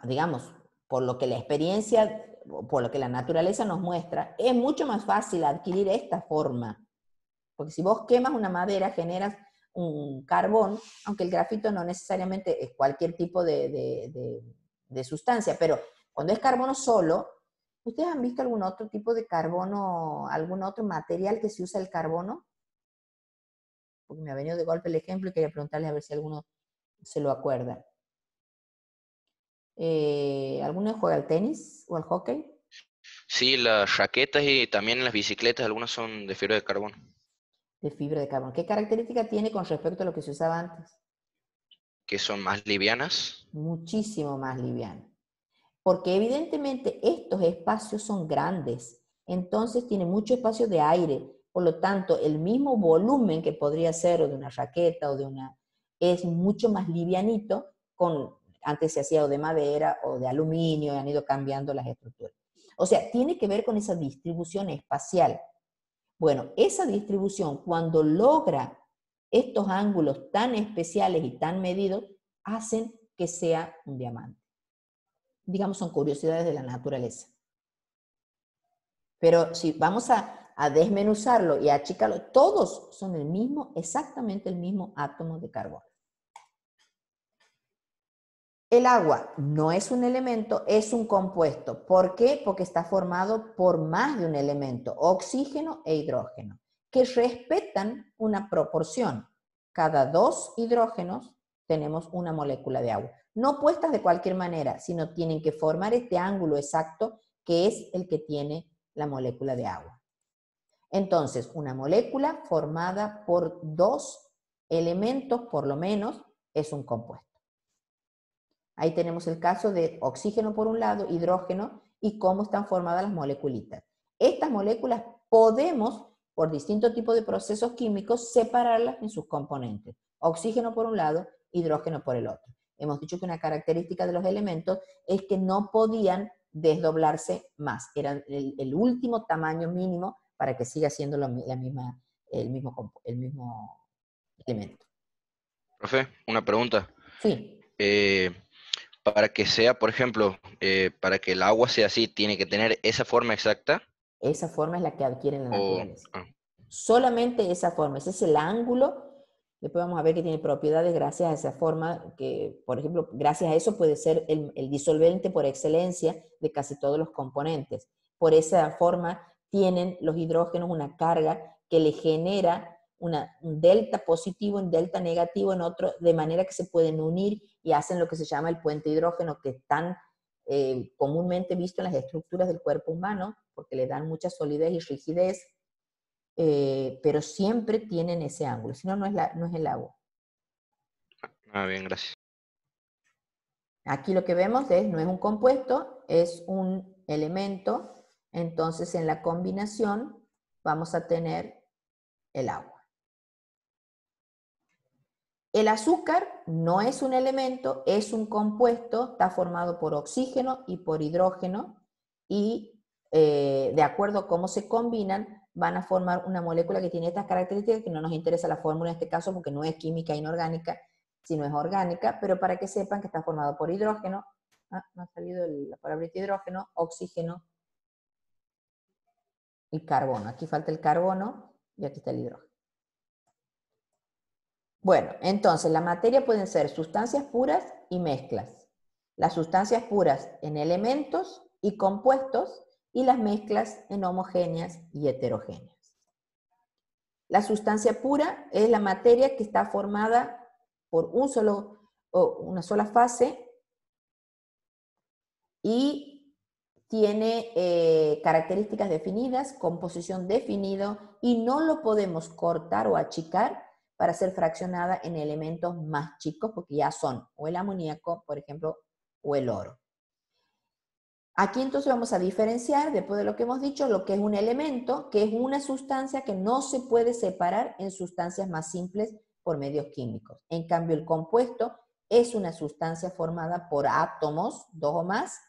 digamos, por lo que la experiencia, por lo que la naturaleza nos muestra, es mucho más fácil adquirir esta forma. Porque si vos quemas una madera, generas un carbón, aunque el grafito no necesariamente es cualquier tipo de sustancia, pero cuando es carbono solo, ¿ustedes han visto algún otro tipo de carbono, algún otro material que se usa el carbono? Porque me ha venido de golpe el ejemplo y quería preguntarles a ver si alguno se lo acuerda. ¿Alguno juega al tenis o al hockey? Sí, las raquetas y también las bicicletas, algunas son de fibra de carbono. De fibra de carbono. ¿Qué característica tiene con respecto a lo que se usaba antes? Que son más livianas. Muchísimo más liviano. Porque evidentemente estos espacios son grandes, entonces tiene mucho espacio de aire, por lo tanto el mismo volumen que podría ser o de una raqueta o de una, es mucho más livianito, antes se hacía o de madera o de aluminio y han ido cambiando las estructuras. O sea, tiene que ver con esa distribución espacial. Bueno, esa distribución cuando logra estos ángulos tan especiales y tan medidos, hacen que sea un diamante. Digamos, son curiosidades de la naturaleza. Pero si vamos a desmenuzarlo y a achicarlo, todos son el mismo, exactamente el mismo átomo de carbono. El agua no es un elemento, es un compuesto. ¿Por qué? Porque está formado por más de un elemento, oxígeno e hidrógeno, que respetan una proporción. Cada 2 hidrógenos tenemos una molécula de agua. No puestas de cualquier manera, sino tienen que formar este ángulo exacto que es el que tiene la molécula de agua. Entonces, una molécula formada por 2 elementos, por lo menos, es un compuesto. Ahí tenemos el caso de oxígeno por un lado, hidrógeno, y cómo están formadas las moleculitas. Estas moléculas podemos, por distintos tipos de procesos químicos, separarlas en sus componentes. Oxígeno por un lado, hidrógeno por el otro. Hemos dicho que una característica de los elementos es que no podían desdoblarse más. Eran el último tamaño mínimo para que siga siendo el mismo elemento. Profe, una pregunta. Sí. Para que sea, por ejemplo, para que el agua sea así, ¿tiene que tener esa forma exacta? Esa forma es la que adquiere la O, naturaleza. Solamente esa forma, ese es el ángulo. Después vamos a ver que tiene propiedades gracias a esa forma, que por ejemplo, gracias a eso puede ser el disolvente por excelencia de casi todos los componentes. Por esa forma tienen los hidrógenos una carga que le genera un delta positivo, un delta negativo en otro, de manera que se pueden unir y hacen lo que se llama el puente hidrógeno, que es tan comúnmente visto en las estructuras del cuerpo humano, porque le dan mucha solidez y rigidez, pero siempre tienen ese ángulo, si no, no es el agua. Ah, bien, gracias. Aquí lo que vemos no es un compuesto, es un elemento, entonces en la combinación vamos a tener el agua. El azúcar no es un elemento, es un compuesto, está formado por oxígeno y por hidrógeno, y de acuerdo a cómo se combinan, van a formar una molécula que tiene estas características, que no nos interesa la fórmula en este caso porque no es química inorgánica, sino es orgánica, pero para que sepan que está formado por hidrógeno, no ha salido la palabra hidrógeno, oxígeno y carbono. Aquí falta el carbono y aquí está el hidrógeno. Bueno, entonces la materia pueden ser sustancias puras y mezclas. Las sustancias puras en elementos y compuestos y las mezclas en homogéneas y heterogéneas. La sustancia pura es la materia que está formada por una sola fase y tiene características definidas, composición definida, y no lo podemos cortar o achicar para ser fraccionada en elementos más chicos, porque ya son o el amoníaco, por ejemplo, o el oro. Aquí entonces vamos a diferenciar, después de lo que hemos dicho, lo que es un elemento, que es una sustancia que no se puede separar en sustancias más simples por medios químicos. En cambio, el compuesto es una sustancia formada por átomos, 2 o más,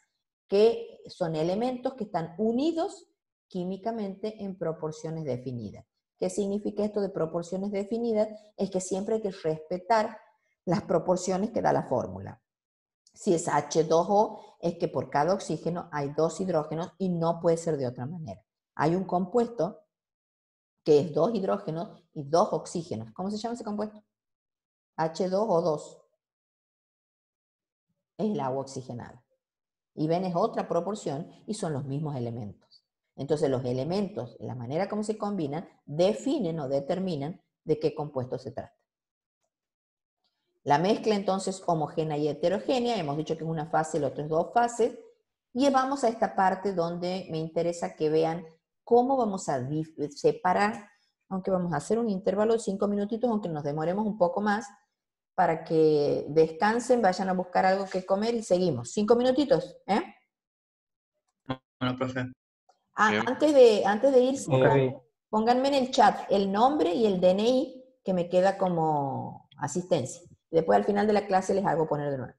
que son elementos que están unidos químicamente en proporciones definidas. ¿Qué significa esto de proporciones definidas? Es que siempre hay que respetar las proporciones que da la fórmula. Si es H2O, es que por cada oxígeno hay 2 hidrógenos y no puede ser de otra manera. Hay un compuesto que es 2 hidrógenos y 2 oxígenos. ¿Cómo se llama ese compuesto? H2O2. Es el agua oxigenada. Y ven, es otra proporción y son los mismos elementos. Entonces los elementos, la manera como se combinan, definen o determinan de qué compuesto se trata. La mezcla entonces homogénea y heterogénea, hemos dicho que es una fase, el otro es 2 fases, y vamos a esta parte donde me interesa que vean cómo vamos a separar, aunque vamos a hacer un intervalo de 5 minutitos, aunque nos demoremos un poco más, para que descansen, vayan a buscar algo que comer y seguimos. 5 minutitos, ¿eh? Bueno, profe. Antes de irse, pónganme en el chat el nombre y el DNI que me queda como asistencia. Después al final de la clase les hago poner de nuevo.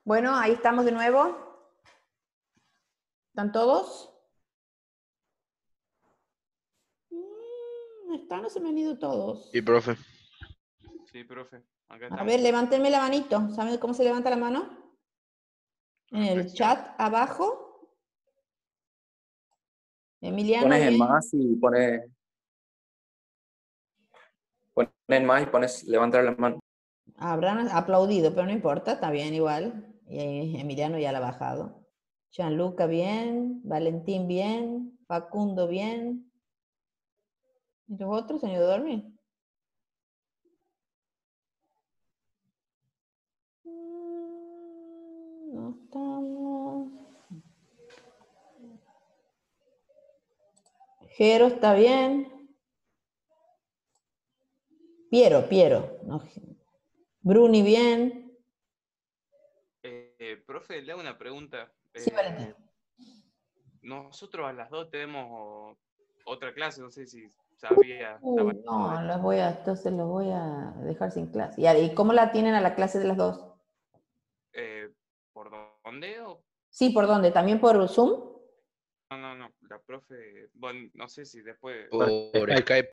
Bueno, ahí estamos de nuevo. ¿Están todos? No se me han ido todos. Sí, profe. Sí, profe. Acá A estamos. ver, levántenme la manito. ¿Saben cómo se levanta la mano? En el Reflexión. chat abajo. Emiliano, Pones en bien. más y pones en más y pones levantar la mano. Habrán aplaudido, pero no importa, está bien igual. Y Emiliano ya la ha bajado. Gianluca, bien. Valentín, bien. Facundo, bien. ¿Y los otros se han ido a dormir? No estamos. Jero está bien. Piero. No, Bruni, bien. Profe, le hago una pregunta. Sí, Valentín. Nosotros a las 2 tenemos otra clase, no sé si sabía. No, entonces los voy a dejar sin clase. ¿Y cómo la tienen a la clase de las 2? ¿Por dónde? Sí, ¿por dónde? ¿También por Zoom? No, la profe, bueno, no sé si después... Por Skype.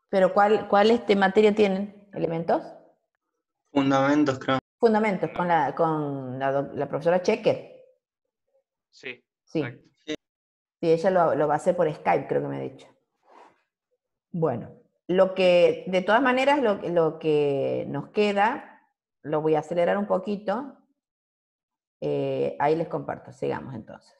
¿Pero cuál materia tienen? ¿Elementos? Fundamentos, creo. Fundamentos, con la profesora Checker. Sí, Sí. exacto. Sí, ella lo va a hacer por Skype, creo que me ha dicho. Bueno, de todas maneras, lo que nos queda, lo voy a acelerar un poquito. Ahí les comparto, sigamos entonces.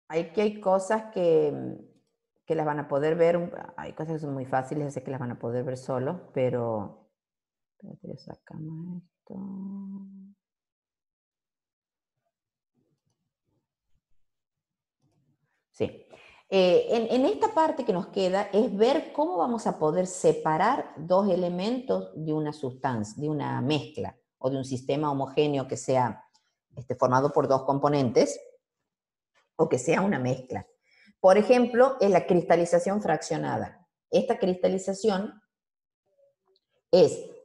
Aquí hay cosas que las van a poder ver, hay cosas que son muy fáciles, sé que las van a poder ver solos, pero... Espérate, sacamos esto. Sí. En esta parte que nos queda es ver cómo vamos a poder separar dos elementos de una sustancia, de una mezcla, o de un sistema homogéneo que sea formado por dos componentes, o que sea una mezcla. Por ejemplo, es la cristalización fraccionada. Esta cristalización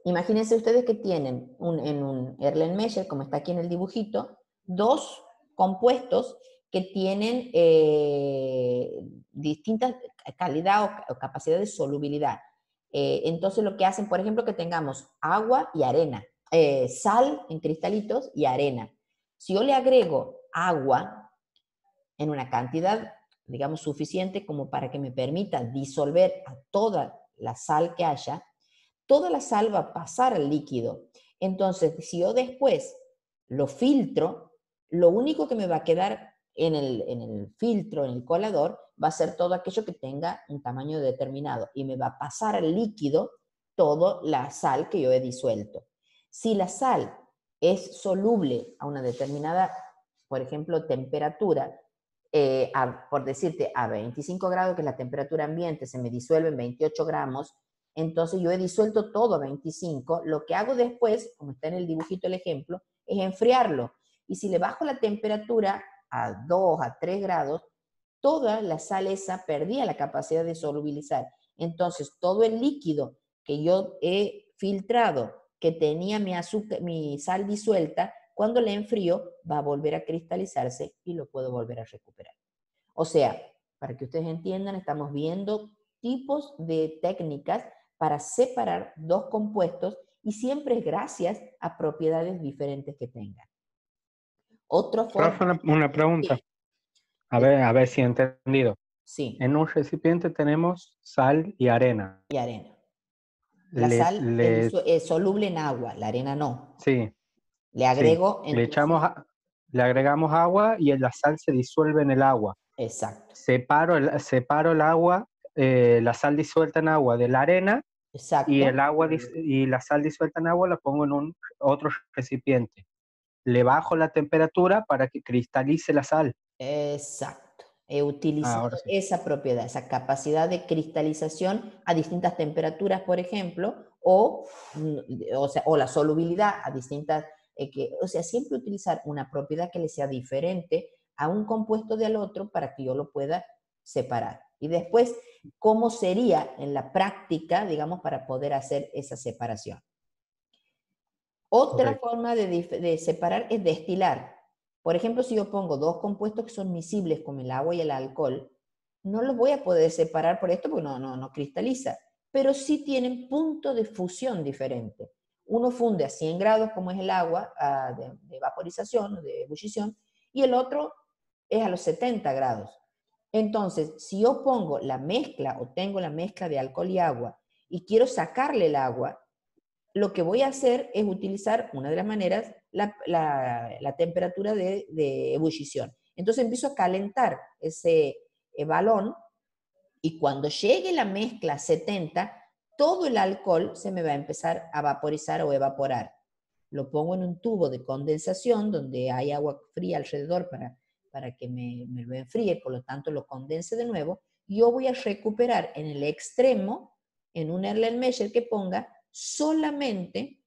imagínense ustedes que tienen en un Erlenmeyer, como está aquí en el dibujito, dos compuestos que tienen distintas calidad o capacidad de solubilidad. Entonces lo que hacen, por ejemplo, que tengamos agua y arena, sal en cristalitos y arena. Si yo le agrego agua en una cantidad, digamos, suficiente como para que me permita disolver a toda la sal que haya, toda la sal va a pasar al líquido. Entonces, si yo después lo filtro, lo único que me va a quedar en el filtro, en el colador, va a ser todo aquello que tenga un tamaño determinado y me va a pasar al líquido toda la sal que yo he disuelto. Si la sal es soluble a una determinada, por ejemplo, temperatura, por decirte, a 25 grados, que es la temperatura ambiente, se me disuelve en 28 gramos, entonces yo he disuelto todo a 25, lo que hago después, como está en el dibujito el ejemplo, es enfriarlo. Y si le bajo la temperatura a 2, a 3 grados, toda la sal esa perdía la capacidad de solubilizar. Entonces todo el líquido que yo he filtrado, que tenía mi sal disuelta, cuando le enfrío va a volver a cristalizarse y lo puedo volver a recuperar. O sea, para que ustedes entiendan, estamos viendo tipos de técnicas para separar dos compuestos y siempre es gracias a propiedades diferentes que tengan. Otra forma... Una pregunta. Sí. A ver si he entendido. Sí. En un recipiente tenemos sal y arena. Y arena. La sal es soluble en agua, la arena no. Sí. Le agrego... Sí. Le agregamos agua y la sal se disuelve en el agua. Exacto. Separo el agua, la sal disuelta en agua de la arena. Exacto. Y y la sal disuelta en agua la pongo en otro recipiente. Le bajo la temperatura para que cristalice la sal. Exacto. He utilizado sí. esa propiedad, esa capacidad de cristalización a distintas temperaturas, por ejemplo, o la solubilidad a distintas, siempre utilizar una propiedad que le sea diferente a un compuesto del otro para que yo lo pueda separar. Y después, ¿cómo sería en la práctica, digamos, para poder hacer esa separación? Otra forma de separar es destilar. Por ejemplo, si yo pongo dos compuestos que son miscibles, como el agua y el alcohol, no los voy a poder separar por esto porque no cristaliza. pero sí tienen punto de fusión diferente. Uno funde a 100 grados, como es el agua de vaporización, de ebullición, y el otro es a los 70 grados. Entonces, si yo pongo la mezcla o tengo la mezcla de alcohol y agua y quiero sacarle el agua, lo que voy a hacer es utilizar, una de las maneras, la temperatura de ebullición. Entonces empiezo a calentar ese balón y cuando llegue la mezcla a 70, todo el alcohol se me va a empezar a vaporizar o evaporar. Lo pongo en un tubo de condensación donde hay agua fría alrededor para que me lo enfríe, por lo tanto lo condense de nuevo. Yo voy a recuperar en el extremo, en un Erlenmeyer que ponga solamente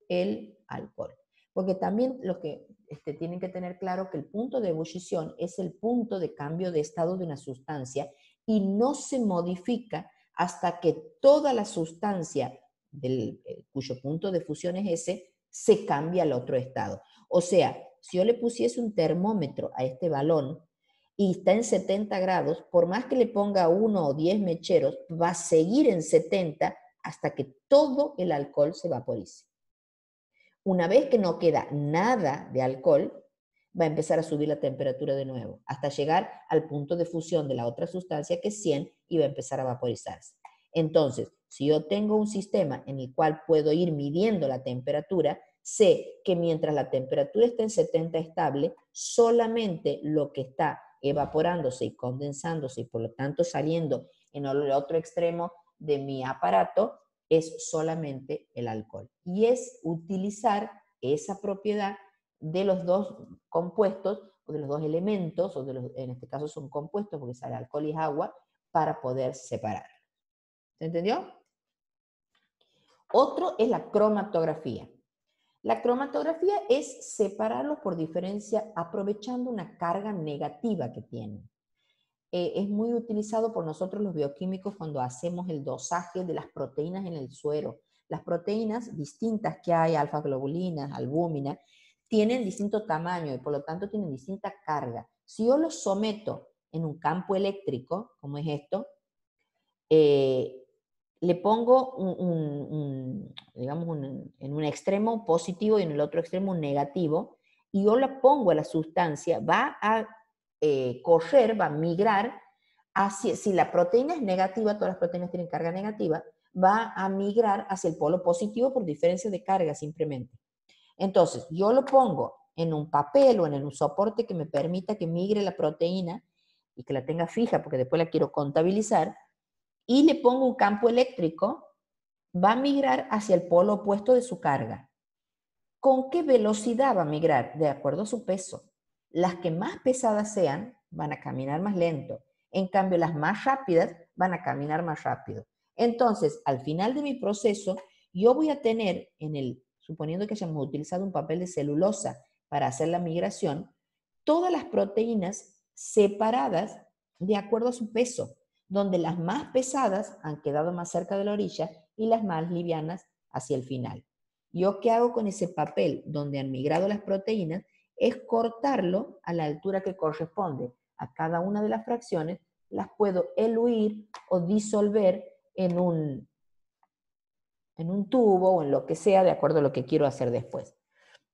el alcohol. Porque también lo que tienen que tener claro que el punto de ebullición es el punto de cambio de estado de una sustancia y no se modifica hasta que toda la sustancia cuyo punto de fusión es ese, se cambia al otro estado. O sea, si yo le pusiese un termómetro a este balón y está en 70 grados, por más que le ponga 1 o 10 mecheros, va a seguir en 70 hasta que todo el alcohol se vaporice. Una vez que no queda nada de alcohol, va a empezar a subir la temperatura de nuevo, hasta llegar al punto de fusión de la otra sustancia, que es 100, y va a empezar a vaporizarse. Entonces, si yo tengo un sistema en el cual puedo ir midiendo la temperatura, sé que mientras la temperatura está en 70 estable, solamente lo que está evaporándose y condensándose y por lo tanto saliendo en el otro extremo de mi aparato es solamente el alcohol. Y es utilizar esa propiedad de los dos compuestos, o de los dos elementos, en este caso son compuestos porque sale alcohol y agua, para poder separar. ¿Se entendió? Otro es la cromatografía. La cromatografía es separarlos por diferencia aprovechando una carga negativa que tienen. Es muy utilizado por nosotros los bioquímicos cuando hacemos el dosaje de las proteínas en el suero. Las proteínas distintas que hay, alfa-globulinas, albúmina, tienen distinto tamaño y por lo tanto tienen distinta carga. Si yo los someto en un campo eléctrico, como es esto, le pongo digamos en un extremo positivo y en el otro extremo un negativo, y yo la pongo a la sustancia, va a correr, va a migrar hacia, si la proteína es negativa, todas las proteínas tienen carga negativa, va a migrar hacia el polo positivo por diferencia de carga simplemente. Entonces, yo lo pongo en un papel o en un soporte que me permita que migre la proteína y que la tenga fija, porque después la quiero contabilizar, y le pongo un campo eléctrico, va a migrar hacia el polo opuesto de su carga. ¿Con qué velocidad va a migrar? De acuerdo a su peso. Las que más pesadas sean, van a caminar más lento. En cambio, las más rápidas van a caminar más rápido. Entonces, al final de mi proceso, yo voy a tener suponiendo que hayamos utilizado un papel de celulosa para hacer la migración, todas las proteínas separadas de acuerdo a su peso, donde las más pesadas han quedado más cerca de la orilla y las más livianas hacia el final. ¿Yo qué hago con ese papel donde han migrado las proteínas? Es cortarlo a la altura que corresponde a cada una de las fracciones, las puedo eluir o disolver en un tubo o en lo que sea, de acuerdo a lo que quiero hacer después.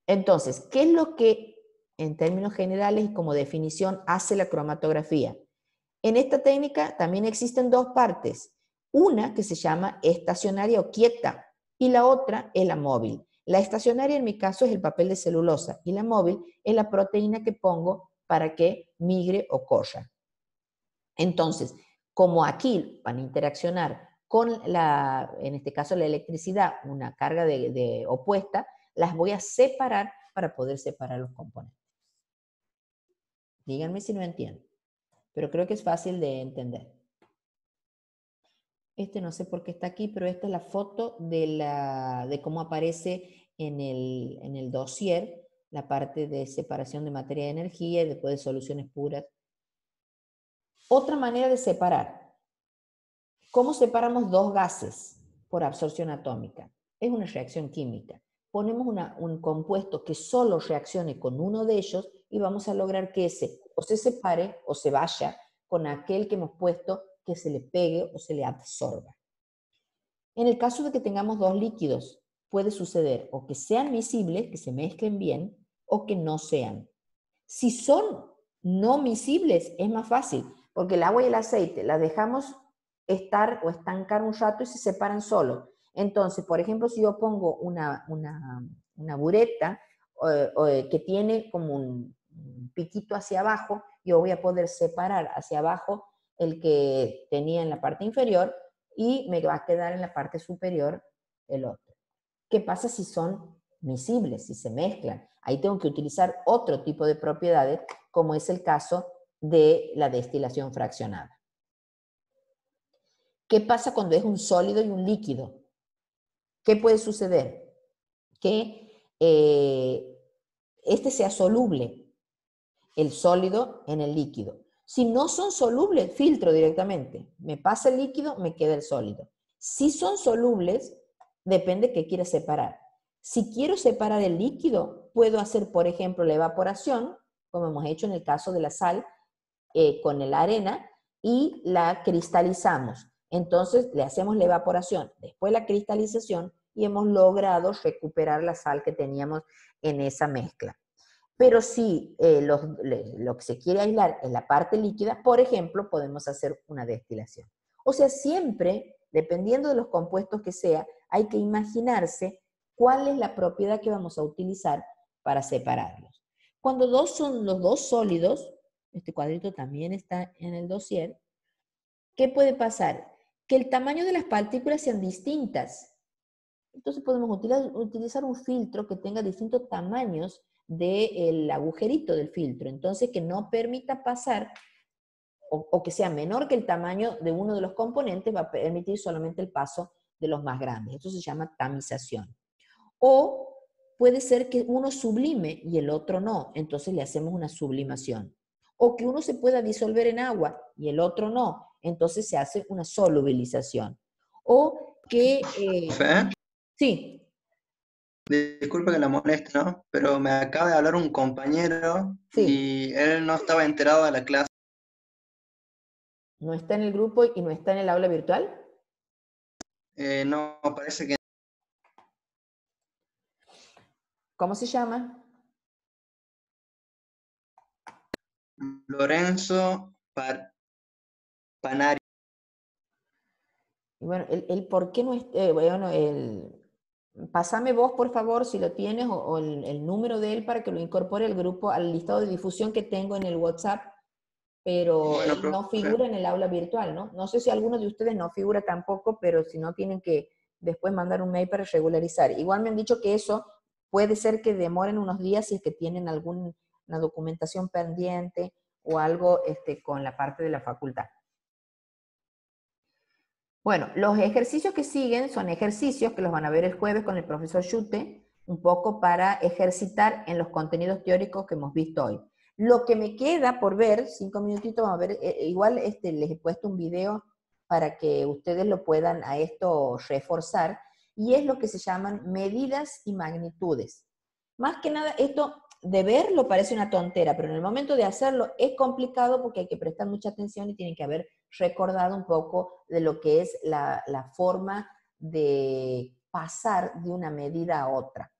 Entonces, ¿qué es lo que, en términos generales y como definición, hace la cromatografía? En esta técnica también existen dos partes. Una que se llama estacionaria o quieta y la otra es la móvil. La estacionaria en mi caso es el papel de celulosa y la móvil es la proteína que pongo para que migre o corra. Entonces, como aquí van a interaccionar con en este caso la electricidad, una carga opuesta, las voy a separar para poder separar los componentes. Díganme si no entienden, pero creo que es fácil de entender. No sé por qué está aquí, pero esta es la foto de cómo aparece en el dossier, la parte de separación de materia de energía y después de soluciones puras. Otra manera de separar. ¿Cómo separamos dos gases por absorción atómica? Es una reacción química. Ponemos un compuesto que solo reaccione con uno de ellos y vamos a lograr que ese o se separe o se vaya con aquel que hemos puesto que se le pegue o se le absorba. En el caso de que tengamos dos líquidos, puede suceder o que sean miscibles, que se mezclen bien, o que no sean. Si son no miscibles, es más fácil, porque el agua y el aceite las dejamos estar o estancar un rato y se separan solos. Entonces, por ejemplo, si yo pongo una bureta que tiene como un piquito hacia abajo, yo voy a poder separar hacia abajo el que tenía en la parte inferior y me va a quedar en la parte superior el otro. ¿Qué pasa si son miscibles, si se mezclan? Ahí tengo que utilizar otro tipo de propiedades, como es el caso de la destilación fraccionada. ¿Qué pasa cuando es un sólido y un líquido? ¿Qué puede suceder? Que este sea soluble, el sólido en el líquido. Si no son solubles, filtro directamente. Me pasa el líquido, me queda el sólido. Si son solubles, depende qué quiera separar. Si quiero separar el líquido, puedo hacer, por ejemplo, la evaporación, como hemos hecho en el caso de la sal, con la arena, y la cristalizamos. Entonces, le hacemos la evaporación, después la cristalización, y hemos logrado recuperar la sal que teníamos en esa mezcla. Pero si lo que se quiere aislar es la parte líquida, por ejemplo, podemos hacer una destilación. O sea, siempre, dependiendo de los compuestos que sea, hay que imaginarse cuál es la propiedad que vamos a utilizar para separarlos. Cuando son los dos sólidos, este cuadrito también está en el dossier, ¿qué puede pasar? Que el tamaño de las partículas sean distintas. Entonces podemos utilizar un filtro que tenga distintos tamaños del agujerito del filtro, entonces que no permita pasar o que sea menor que el tamaño de uno de los componentes, va a permitir solamente el paso de los más grandes. Esto se llama tamización. O puede ser que uno sublime y el otro no, entonces le hacemos una sublimación. O que uno se pueda disolver en agua y el otro no, entonces se hace una solubilización. O que... Profe, sí. disculpe que la moleste, ¿no? Pero me acaba de hablar un compañero Sí. y él no estaba enterado de la clase. ¿No está en el grupo y no está en el aula virtual? No, parece que ¿Cómo se llama? Lorenzo Panari. Y bueno, el por qué no es, bueno, pásame vos, por favor, si lo tienes, o el número de él para que lo incorpore al grupo, al listado de difusión que tengo en el WhatsApp, pero Bueno, él no profe. figura en el aula virtual, ¿no? No sé si alguno de ustedes no figura tampoco, pero si no, tienen que después mandar un mail para regularizar. Igual me han dicho que eso puede ser que demoren unos días si es que tienen alguna documentación pendiente o algo con la parte de la facultad. Bueno, los ejercicios que siguen son ejercicios que los van a ver el jueves con el profesor Schute, un poco para ejercitar en los contenidos teóricos que hemos visto hoy. Lo que me queda por ver, 5 minutitos, vamos a ver, igual les he puesto un video para que ustedes lo puedan a esto reforzar, y es lo que se llaman medidas y magnitudes. Más que nada, esto de verlo parece una tontera, pero en el momento de hacerlo es complicado porque hay que prestar mucha atención y tienen que haber recordado un poco de lo que es la forma de pasar de una medida a otra.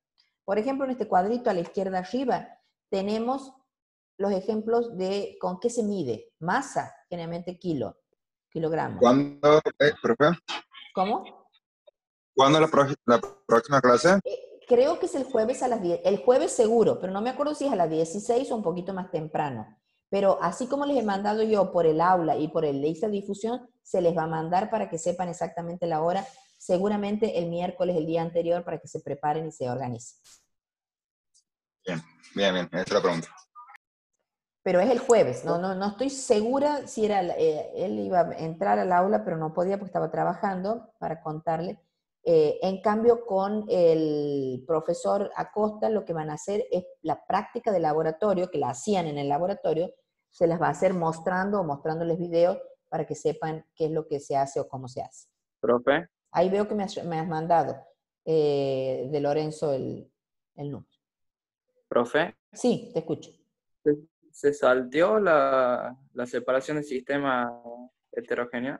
Por ejemplo, en este cuadrito a la izquierda arriba tenemos los ejemplos de con qué se mide. Masa, generalmente kilogramos. ¿Cuándo, profe? ¿Cómo? ¿Cuándo la próxima clase? Creo que es el jueves a las 10, el jueves seguro, pero no me acuerdo si es a las 16 o un poquito más temprano. Pero así como les he mandado yo por el aula y por el link de difusión, se les va a mandar para que sepan exactamente la hora, seguramente el miércoles, el día anterior, para que se preparen y se organicen. Bien, esa es la pregunta. Pero es el jueves, no estoy segura si era, él iba a entrar al aula, pero no podía porque estaba trabajando, para contarle. En cambio, con el profesor Acosta, lo que van a hacer es la práctica de laboratorio, que la hacían en el laboratorio, se las va a hacer mostrando o mostrándoles videos para que sepan qué es lo que se hace o cómo se hace. Profe, Ahí veo que me has mandado de Lorenzo el número. profe, Sí, te escucho. ¿se salteó la separación del sistema heterogéneo?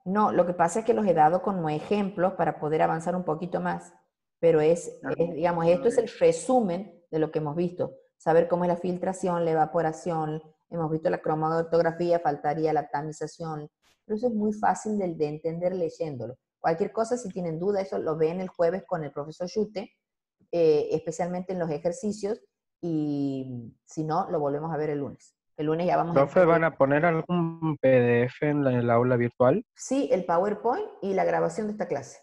No, lo que pasa es que los he dado como ejemplos para poder avanzar un poquito más, pero digamos, esto es el resumen de lo que hemos visto. Saber cómo es la filtración, la evaporación, hemos visto la cromatografía, faltaría la tamización, pero eso es muy fácil de entender leyéndolo. Cualquier cosa, si tienen duda, eso lo ven el jueves con el profesor Yute, especialmente en los ejercicios, y si no, lo volvemos a ver el lunes. El lunes ya vamos a Profe, ¿van a poner algún PDF en el aula virtual? Sí, el PowerPoint y la grabación de esta clase.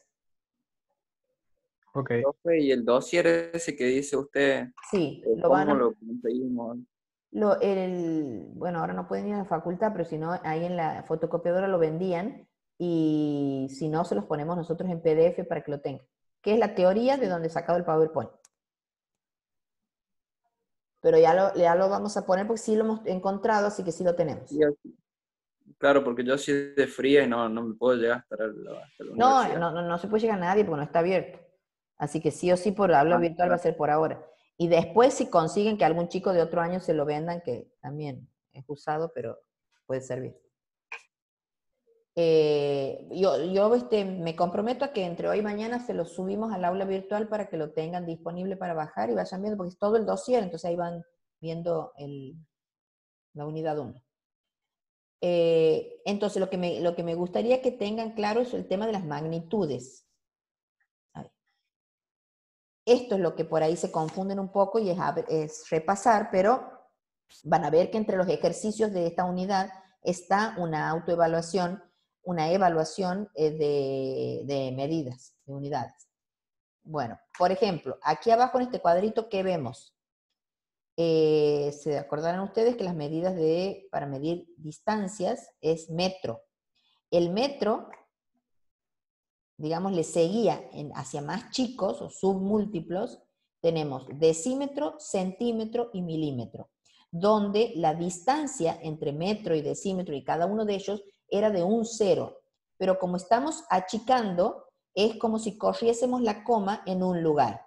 Ok. Profe, y el dossier ese que dice usted, Sí, lo van ¿cómo a... lo conseguimos? Bueno, ahora no pueden ir a la facultad, pero si no, ahí en la fotocopiadora lo vendían y si no, se los ponemos nosotros en PDF para que lo tengan. Que es la teoría de donde he sacado el PowerPoint. Pero ya lo vamos a poner porque sí lo hemos encontrado, así que sí lo tenemos. Sí, claro, porque yo soy de fría y no me puedo llegar hasta la universidad. No se puede llegar a nadie porque no está abierto. Así que sí o sí por aula virtual va a ser por ahora. Y después si consiguen que algún chico de otro año se lo vendan, que también es usado, pero puede servir. Yo me comprometo a que entre hoy y mañana se lo subimos al aula virtual para que lo tengan disponible para bajar y vayan viendo, porque es todo el dossier, entonces ahí van viendo la unidad 1. Entonces lo que me gustaría que tengan claro es el tema de las magnitudes. A ver. Esto es lo que por ahí se confunden un poco y es repasar, pero van a ver que entre los ejercicios de esta unidad está una autoevaluación, una evaluación de medidas, de unidades. Bueno, por ejemplo, aquí abajo en este cuadrito, ¿qué vemos? Se acordarán ustedes que las medidas para medir distancias es metro. El metro, digamos, le seguía hacia más chicos o submúltiplos, tenemos decímetro, centímetro y milímetro, donde la distancia entre metro y decímetro y cada uno de ellos era de un 0. Pero como estamos achicando, es como si corriésemos la coma en un lugar.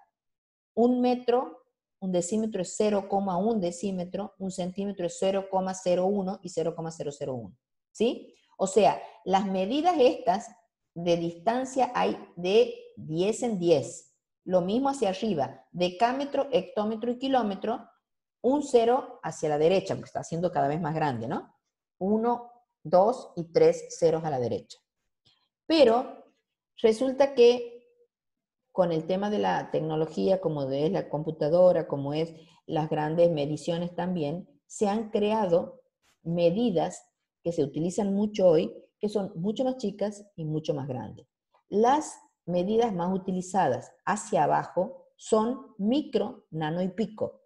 Un metro, un decímetro es 0,1 decímetro, un centímetro es 0,01 y 0,001. ¿Sí? O sea, las medidas estas de distancia hay de 10 en 10. Lo mismo hacia arriba, decámetro, hectómetro y kilómetro, un 0 hacia la derecha, porque está haciendo cada vez más grande, ¿no? 1, 2 y 3 ceros a la derecha. Pero resulta que con el tema de la tecnología, como es la computadora, como es las grandes mediciones también, se han creado medidas que se utilizan mucho hoy, que son mucho más chicas y mucho más grandes. Las medidas más utilizadas hacia abajo son micro, nano y pico,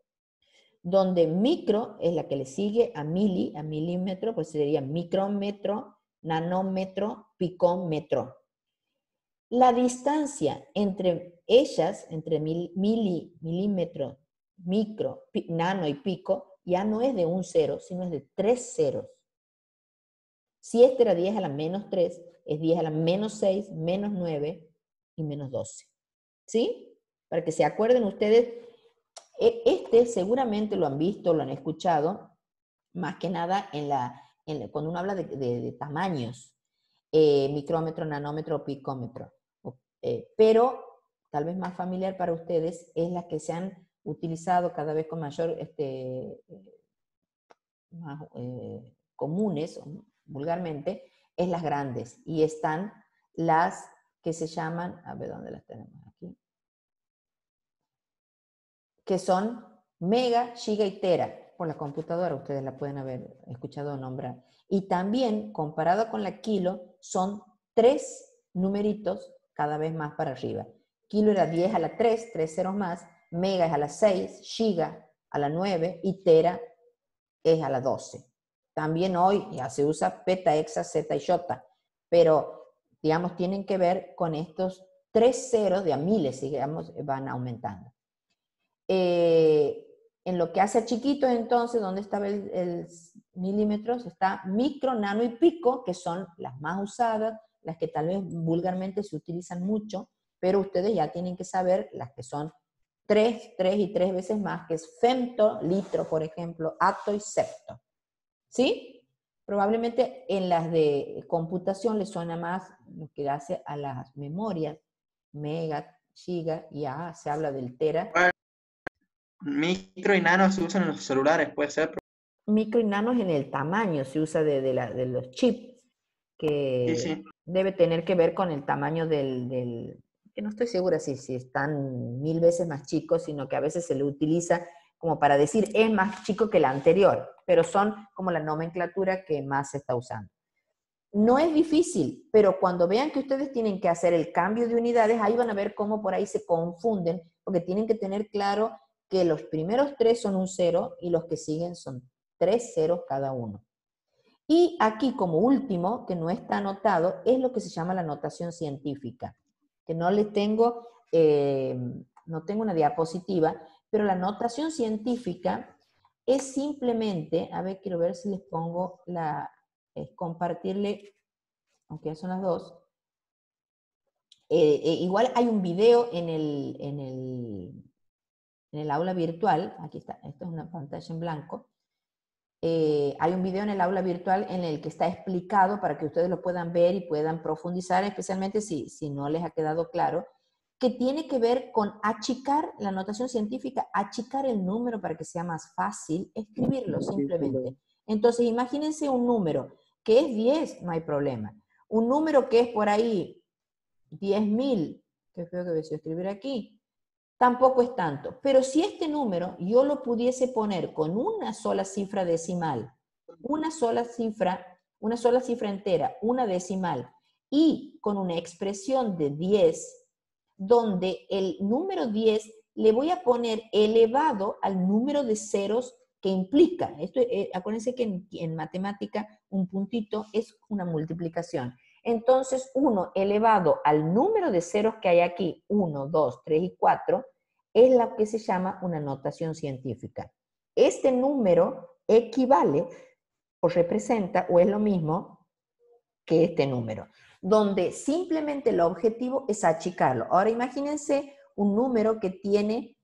donde micro es la que le sigue a milímetro, pues sería micrómetro, nanómetro, picómetro. La distancia entre ellas, entre milímetro, micro, nano y pico, ya no es de un 0, sino es de 3 ceros. Si este era 10 a la menos 3, es 10 a la menos 6, menos 9 y menos 12. ¿Sí? Para que se acuerden ustedes, este seguramente lo han visto, lo han escuchado, más que nada cuando uno habla de tamaños, micrómetro, nanómetro, picómetro. Pero tal vez más familiar para ustedes es las que se han utilizado cada vez con mayor, más comunes, vulgarmente, es las grandes. Y están las que se llaman, a ver dónde las tenemos aquí, que son mega, giga y tera. Por la computadora ustedes la pueden haber escuchado nombrar. Y también, comparado con la kilo, son 3 numeritos cada vez más para arriba. Kilo era 10 a la 3, 3 ceros más, mega es a la 6, giga a la 9 y tera es a la 12. También hoy ya se usa peta, hexa, zeta y jota, pero digamos tienen que ver con estos 3 ceros de a miles, digamos, van aumentando. En lo que hace a chiquitos, entonces, ¿dónde estaba el milímetros? Está micro, nano y pico, que son las más usadas, las que tal vez vulgarmente se utilizan mucho, pero ustedes ya tienen que saber las que son 3 y 3 veces más, que es femto, litro, por ejemplo, atto y septo. ¿Sí? Probablemente en las de computación le suena más lo que hace a las memorias, mega, giga, y se habla del tera. Micro y nano se usan en los celulares, puede ser. Micro y nano es en el tamaño, se usa de los chips, que Sí. debe tener que ver con el tamaño que no estoy segura si están 1000 veces más chicos, sino que a veces se le utiliza como para decir es más chico que el anterior, pero son como la nomenclatura que más se está usando. No es difícil, pero cuando vean que ustedes tienen que hacer el cambio de unidades, ahí van a ver cómo por ahí se confunden, porque tienen que tener claro que los primeros 3 son un 0 y los que siguen son 3 ceros cada uno. Y aquí como último, que no está anotado, es lo que se llama la notación científica, que no les tengo, no tengo una diapositiva, pero la notación científica es simplemente, a ver, quiero ver si les pongo compartirle, aunque ya son las 2, igual hay un video en el aula virtual, aquí está, esto es una pantalla en blanco, hay un video en el aula virtual en el que está explicado para que ustedes lo puedan ver y puedan profundizar, especialmente si no les ha quedado claro, que tiene que ver con achicar la notación científica, achicar el número para que sea más fácil escribirlo simplemente. Entonces, imagínense un número que es 10, no hay problema. Un número que es por ahí 10.000, que feo que voy a escribir aquí, tampoco es tanto. Pero si este número yo lo pudiese poner con una sola cifra decimal, una sola cifra entera, una decimal, y con una expresión de 10, donde el número 10 le voy a poner elevado al número de ceros que implica. Esto, acuérdense que en matemática un puntito es una multiplicación. Entonces, 1 elevado al número de ceros que hay aquí, 1, 2, 3 y 4, es lo que se llama una notación científica. Este número equivale o representa o es lo mismo que este número, donde simplemente el objetivo es achicarlo. Ahora imagínense un número que tiene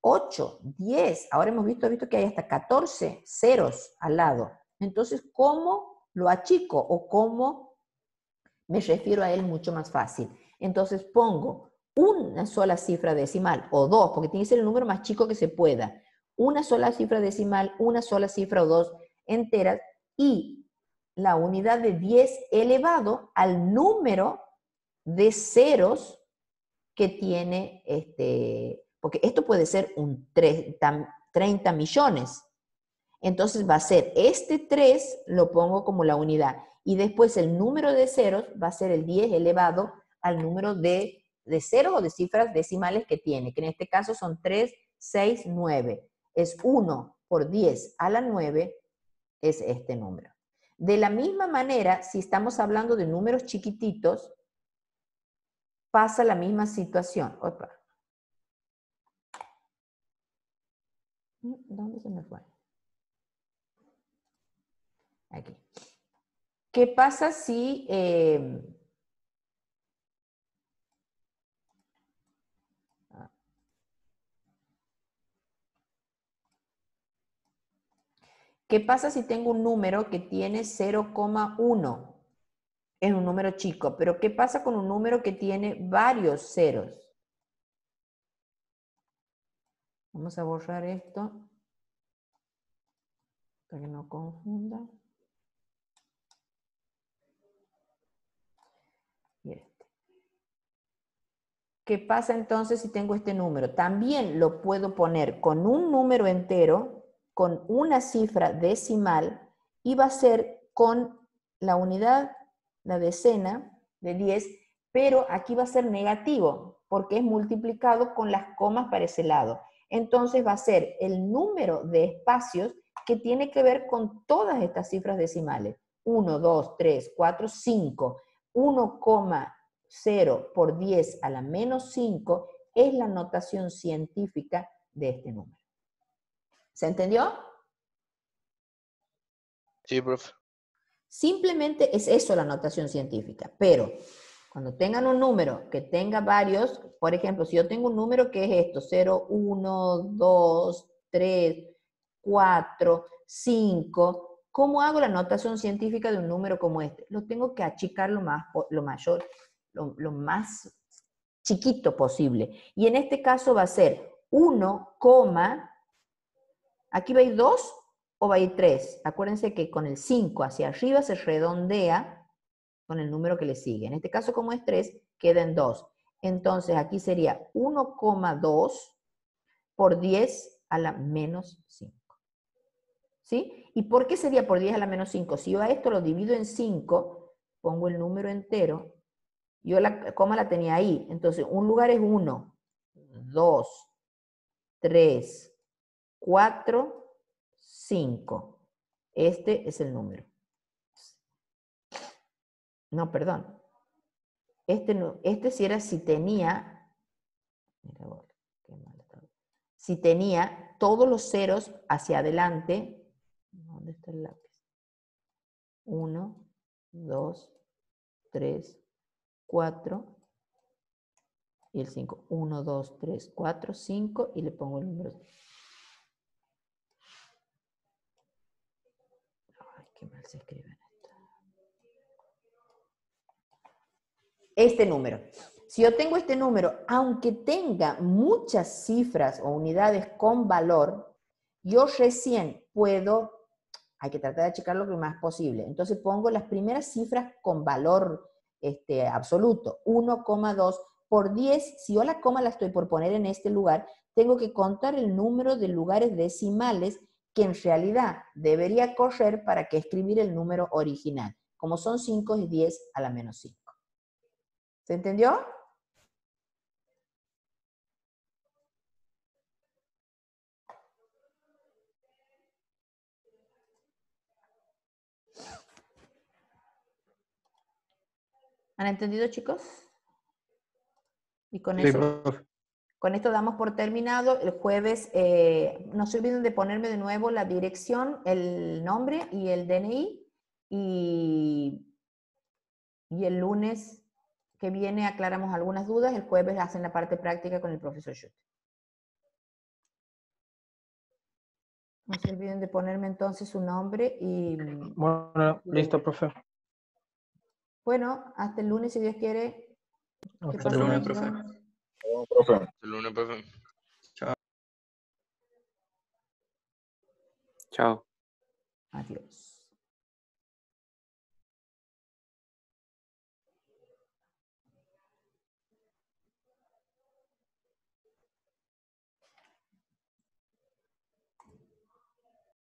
8, 10, ahora hemos visto que hay hasta 14 ceros al lado. Entonces, ¿cómo lo achico o cómo me refiero a él mucho más fácil? Entonces pongo una sola cifra decimal o 2, porque tiene que ser el número más chico que se pueda. Una sola cifra decimal, una sola cifra o 2 enteras y la unidad de 10 elevado al número de ceros que tiene, porque esto puede ser un 30 millones. Entonces va a ser este 3, lo pongo como la unidad. Y después el número de ceros va a ser el 10 elevado al número de ceros o de cifras decimales que tiene, que en este caso son 3, 6, 9. Es 1 por 10 a la 9, es este número. De la misma manera, si estamos hablando de números chiquititos, pasa la misma situación. Opa. ¿Dónde se me fue? Aquí. ¿Qué pasa si ¿qué pasa si tengo un número que tiene 0,1? Es un número chico, pero ¿qué pasa con un número que tiene varios ceros? Vamos a borrar esto para que no confunda. Y este. ¿Qué pasa entonces si tengo este número? También lo puedo poner con un número entero, con una cifra decimal, y va a ser con la unidad, la decena de 10, pero aquí va a ser negativo, porque es multiplicado con las comas para ese lado. Entonces va a ser el número de espacios que tiene que ver con todas estas cifras decimales. 1, 2, 3, 4, 5. 1,0 por 10 a la menos 5 es la notación científica de este número. ¿Se entendió? Sí, profe. Simplemente es eso la notación científica, pero cuando tengan un número que tenga varios, por ejemplo, si yo tengo un número que es esto, 0, 1, 2, 3, 4, 5, ¿Cómo hago la notación científica de un número como este? Lo tengo que achicar lo más chiquito posible. Y en este caso va a ser 1, ¿aquí va a ir 2 o va a ir 3? Acuérdense que con el 5 hacia arriba se redondea con el número que le sigue. En este caso, como es 3, queda en 2. Entonces, aquí sería 1,2 por 10 a la menos 5. ¿Sí? ¿Y por qué sería por 10 a la menos 5? Si yo a esto lo divido en 5, pongo el número entero, yo la coma la tenía ahí. Entonces, un lugar es 1, 2, 3, 4, 5. Este es el número. No, perdón. Este sí era si tenía, si tenía todos los ceros hacia adelante. ¿Dónde está el lápiz? 1, 2, 3, 4 y el 5. 1, 2, 3, 4, 5 y le pongo el número. Ay, qué mal se escribe esto. Este número. Si yo tengo este número, aunque tenga muchas cifras o unidades con valor, yo recién puedo, hay que tratar de achicarlo lo más posible. Entonces pongo las primeras cifras con valor absoluto, 1,2 por 10. Si yo la coma la estoy por poner en este lugar, tengo que contar el número de lugares decimales que en realidad debería correr para que escribir el número original. Como son 5 y 10 a la menos 5. ¿Se entendió? ¿Han entendido, chicos? Y con Sí, eso, profe. con esto damos por terminado. El jueves, no se olviden de ponerme de nuevo la dirección, el nombre y el DNI. Y el lunes que viene aclaramos algunas dudas. El jueves hacen la parte práctica con el profesor Schutt. No se olviden de ponerme entonces su nombre y... Bueno, listo, profe. Bueno, hasta el lunes si Dios quiere. Que Hasta Hasta el pasen lunes, lindo. profe. El lunes, profe. Chao. Adiós.